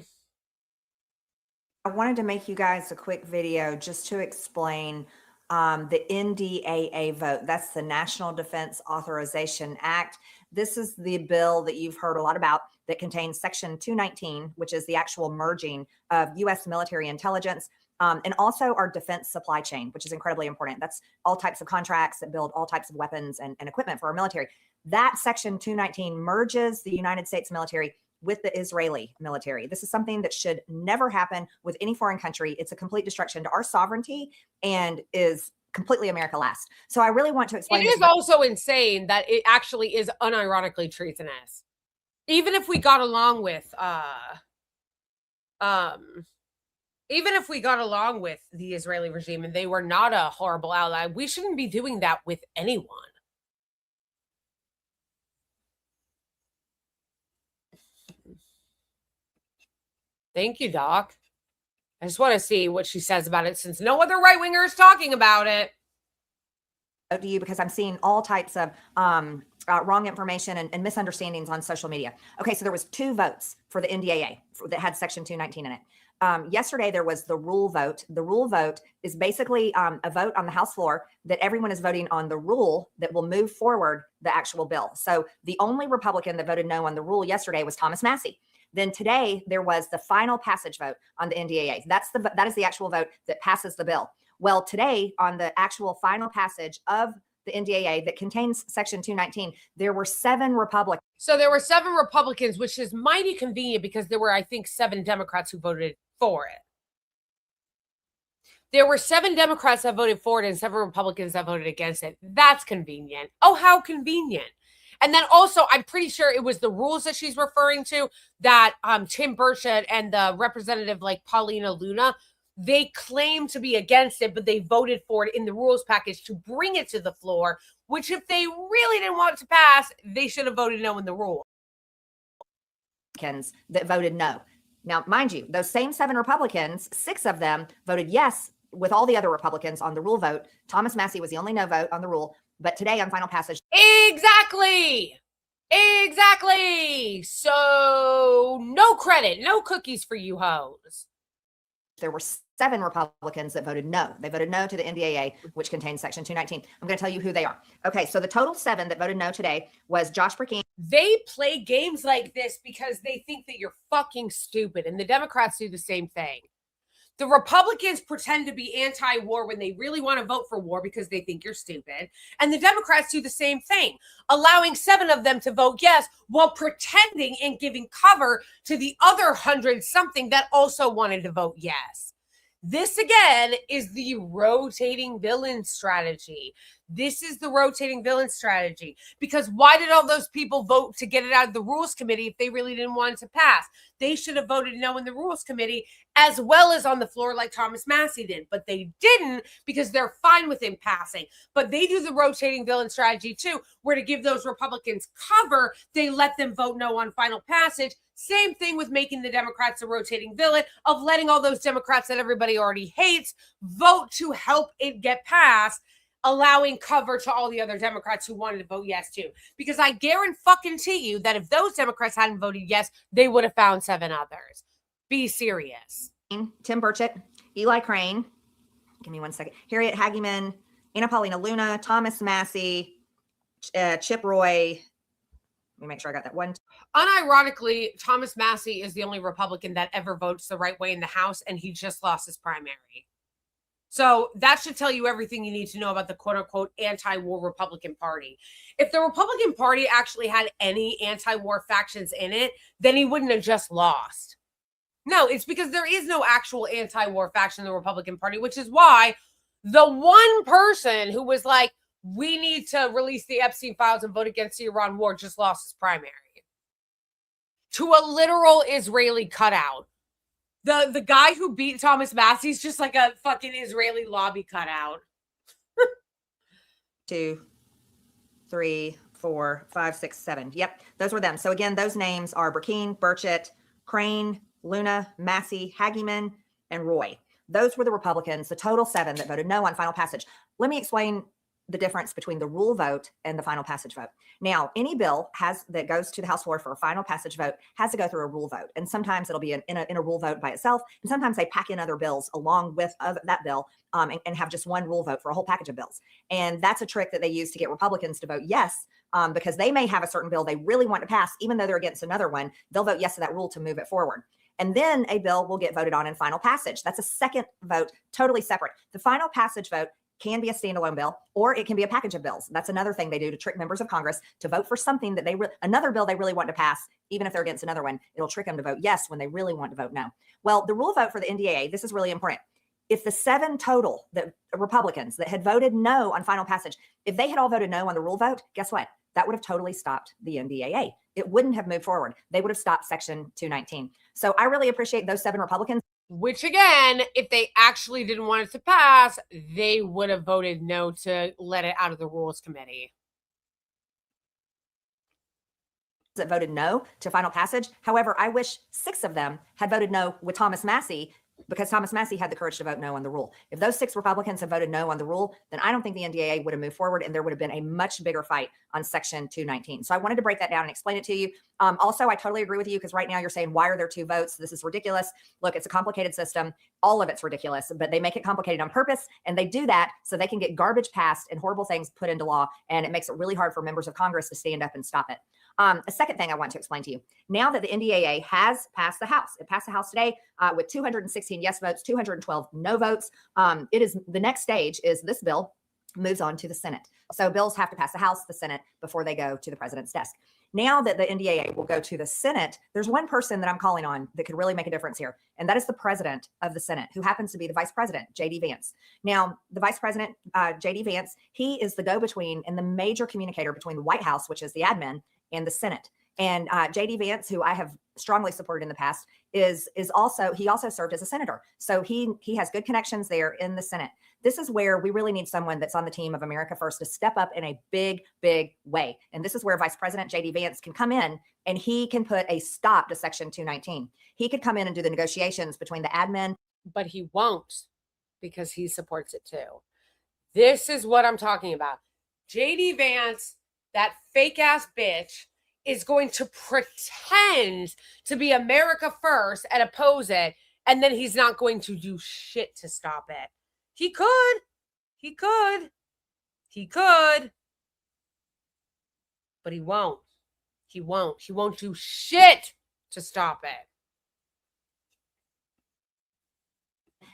I wanted to make you guys a quick video just to explain the NDAA vote. That's the National Defense Authorization Act. This is the bill that you've heard a lot about that contains Section 219, which is the actual merging of U.S. military intelligence and also our defense supply chain, which is incredibly important. That's all types of contracts that build all types of weapons and equipment for our military. That Section 219 merges the United States military with the Israeli military. This is something that should never happen with any foreign country. It's a complete destruction to our sovereignty and is completely America last. So I really want to explain. It is also insane that it actually is unironically treasonous. Even if we got along with the Israeli regime and they were not a horrible ally, we shouldn't be doing that with anyone. Thank you, Doc. I just want to see what she says about it since no other right-winger is talking about it. To you because I'm seeing all types of wrong information and misunderstandings on social media. Okay, so there was 2 votes for the NDAA that had Section 219 in it. Yesterday, there was the rule vote. The rule vote is basically a vote on the House floor that everyone is voting on the rule that will move forward the actual bill. So the only Republican that voted no on the rule yesterday was Thomas Massie. Then today, there was the final passage vote on the NDAA. That is the actual vote that passes the bill. Well, today, on the actual final passage of the NDAA that contains Section 219, there were 7 Republicans. So there were 7 Republicans, which is mighty convenient because there were, I think, 7 Democrats who voted for it. There were 7 Democrats that voted for it and 7 Republicans that voted against it. That's convenient. Oh, how convenient. And then also, I'm pretty sure it was the rules that she's referring to that Tim Burchett and the representative like Paulina Luna, They claim to be against it, but they voted for it in the rules package to bring it to the floor, which if they really didn't want it to pass, they should have voted no in the rule. That voted no. Now, mind you, those same 7 Republicans, 6 of them voted yes with all the other Republicans on the rule vote. Thomas Massie was the only no vote on the rule, but today on final passage. Exactly. So no credit, no cookies for you hoes. There were 7 Republicans that voted no. They voted no to the NDAA, which contains Section 219. I'm going to tell you who they are. Okay, so the total 7 that voted no today was Josh Burkeen. They play games like this because they think that you're fucking stupid, and the Democrats do the same thing. The Republicans pretend to be anti-war when they really want to vote for war because they think you're stupid. And the Democrats do the same thing, allowing 7 of them to vote yes while pretending and giving cover to the other 100-something that also wanted to vote yes. This, again, is the rotating villain strategy. This is the rotating villain strategy. Because why did all those people vote to get it out of the Rules Committee if they really didn't want it to pass? They should have voted no in the Rules Committee as well as on the floor like Thomas Massie did. But they didn't because they're fine with him passing. But they do the rotating villain strategy too, where to give those Republicans cover, they let them vote no on final passage. Same thing with making the Democrats a rotating villain, of letting all those Democrats that everybody already hates vote to help it get passed, allowing cover to all the other Democrats who wanted to vote yes too. Because I guarantee you that if those Democrats hadn't voted yes, they would have found 7 others. Be serious. Tim Burchett, Eli Crane, give me one second, Harriet Hageman, Anna Paulina Luna, Thomas Massie, Chip Roy. Let me make sure I got that one. Unironically, Thomas Massie is the only Republican that ever votes the right way in the House, and he just lost his primary. So that should tell you everything you need to know about the quote-unquote anti-war Republican Party. If the Republican Party actually had any anti-war factions in it, then he wouldn't have just lost. No, it's because there is no actual anti-war faction in the Republican Party, which is why the one person who was like, we need to release the Epstein files and vote against the Iran war just lost his primary to a literal Israeli cutout. The guy who beat Thomas Massie is just like a fucking Israeli lobby cutout. 2, 3, 4, 5, 6, 7. Yep, those were them. So again, those names are Burkeen, Burchett, Crane, Luna, Massie, Hageman, and Roy. Those were the Republicans, the total 7 that voted no on final passage. Let me explain the difference between the rule vote and the final passage vote. Now, any bill that goes to the House floor for a final passage vote has to go through a rule vote. And sometimes it'll be in a rule vote by itself. And sometimes they pack in other bills along with that bill and have just one rule vote for a whole package of bills. And that's a trick that they use to get Republicans to vote yes, because they may have a certain bill they really want to pass, even though they're against another one. They'll vote yes to that rule to move it forward. And then a bill will get voted on in final passage. That's a second vote, totally separate. The final passage vote can be a standalone bill, or it can be a package of bills. That's another thing they do to trick members of Congress to vote for something that another bill they really want to pass, even if they're against another one. It'll trick them to vote yes when they really want to vote no. Well, the rule vote for the NDAA, this is really important. If the 7 total Republicans that had voted no on final passage, if they had all voted no on the rule vote, guess what? That would have totally stopped the NDAA. It wouldn't have moved forward. They would have stopped Section 219. So I really appreciate those 7 Republicans. Which again, if they actually didn't want it to pass, they would have voted no to let it out of the Rules Committee. That voted no to final passage. However, I wish 6 of them had voted no with Thomas Massie, because Thomas Massie had the courage to vote no on the rule. If those 6 Republicans had voted no on the rule, then I don't think the NDAA would have moved forward, and there would have been a much bigger fight on Section 219. So I wanted to break that down and explain it to you. Also, I totally agree with you, because right now you're saying, why are there 2 votes? This is ridiculous. Look, it's a complicated system. All of it's ridiculous, but they make it complicated on purpose, and they do that so they can get garbage passed and horrible things put into law, and it makes it really hard for members of Congress to stand up and stop it. A second thing I want to explain to you, now that the NDAA has passed the House, it passed the House today with 216 yes votes, 212 no votes. The next stage is this bill moves on to the Senate. So bills have to pass the House, the Senate, before they go to the president's desk. Now that the NDAA will go to the Senate, there's one person that I'm calling on that could really make a difference here, and that is the president of the Senate, who happens to be the vice president, J.D. Vance. Now, the vice president, J.D. Vance, he is the go-between and the major communicator between the White House, which is the admin, and the Senate. And J.D. Vance, who I have strongly supported in the past, is also, he also served as a senator. So he has good connections there in the Senate. This is where we really need someone that's on the team of America First to step up in a big, big way. And this is where Vice President J.D. Vance can come in and he can put a stop to Section 219. He could come in and do the negotiations between the admin. But he won't, because he supports it too. This is what I'm talking about. J.D. Vance, that fake ass bitch, is going to pretend to be America First and oppose it, and then he's not going to do shit to stop it. He could. He could. He could. But he won't. He won't. He won't do shit to stop it.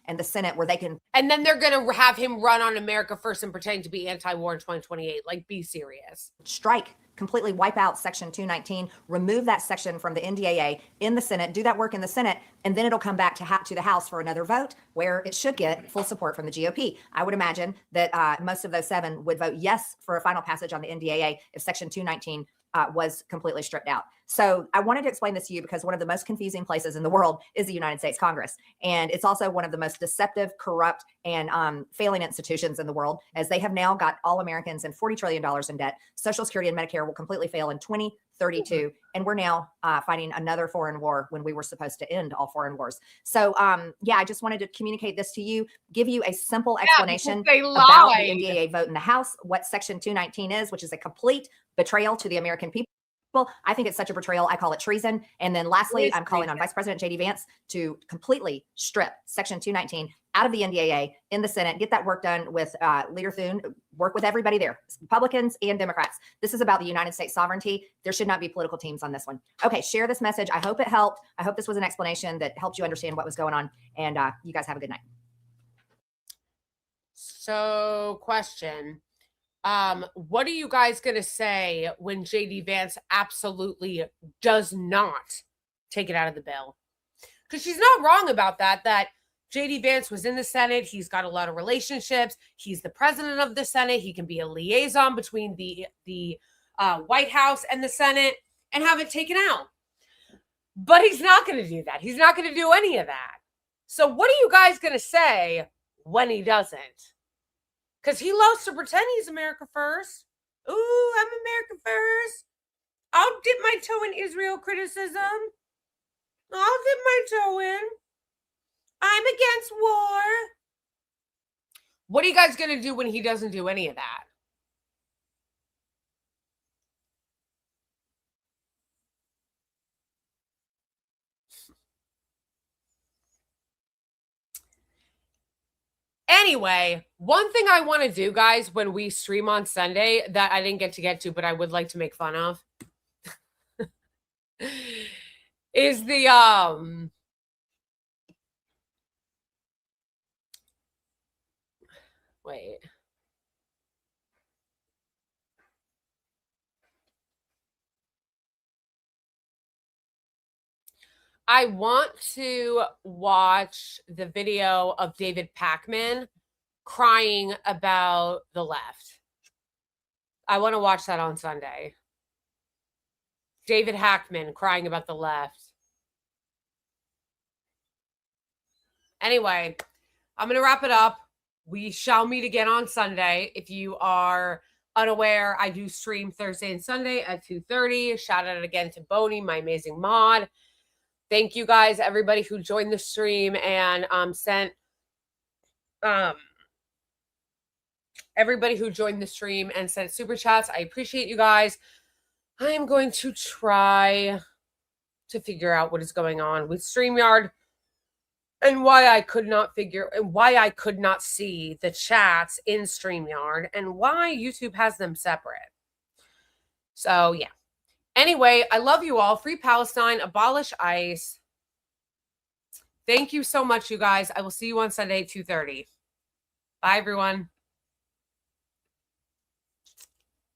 And the Senate, where they can. And then they're going to have him run on America First and pretend to be anti-war in 2028. Like, be serious. Strike, completely wipe out Section 219, remove that section from the NDAA in the Senate, do that work in the Senate, and then it'll come back to the House for another vote where it should get full support from the GOP. I would imagine that most of those 7 would vote yes for a final passage on the NDAA if Section 219 was completely stripped out. So I wanted to explain this to you because one of the most confusing places in the world is the United States Congress. And it's also one of the most deceptive, corrupt, and failing institutions in the world, as they have now got all Americans in $40 trillion in debt. Social Security and Medicare will completely fail in 2032. And we're now fighting another foreign war when we were supposed to end all foreign wars. So yeah, I just wanted to communicate this to you, give you a simple explanation about the NDAA vote in the House, what Section 219 is, which is a complete betrayal to the American people. I think it's such a betrayal. I call it treason. And then lastly, I'm calling on Vice President J.D. Vance to completely strip Section 219 out of the NDAA in the Senate, get that work done with Leader Thune, work with everybody there, Republicans and Democrats. This is about the United States sovereignty. There should not be political teams on this one. Okay, share this message. I hope it helped. I hope this was an explanation that helped you understand what was going on. And you guys have a good night. So, question. What are you guys going to say when J.D. Vance absolutely does not take it out of the bill? Because she's not wrong about that J.D. Vance was in the Senate. He's got a lot of relationships. He's the president of the Senate. He can be a liaison between the White House and the Senate and have it taken out. But he's not going to do that. He's not going to do any of that. So what are you guys going to say when he doesn't? Because he loves to pretend he's America First. Ooh, I'm America First. I'll dip my toe in Israel criticism. I'll dip my toe in. I'm against war. What are you guys going to do when he doesn't do any of that? Anyway, one thing I want to do, guys, when we stream on Sunday that I didn't get to, but I would like to make fun of, is the wait. I want to watch the video of David Pakman crying about the left. I want to watch that on Sunday. David Hackman crying about the left. Anyway, I'm going to wrap it up. We shall meet again on Sunday. If you are unaware, I do stream Thursday and Sunday at 2:30. Shout out again to Boney, my amazing mod. Thank you guys, everybody who joined the stream and sent everybody who joined the stream and sent super chats. I appreciate you guys. I am going to try to figure out what is going on with StreamYard and why I could not see the chats in StreamYard and why YouTube has them separate. So yeah. Anyway, I love you all. Free Palestine, abolish ICE. Thank you so much, you guys. I will see you on Sunday at 2:30. Bye, everyone.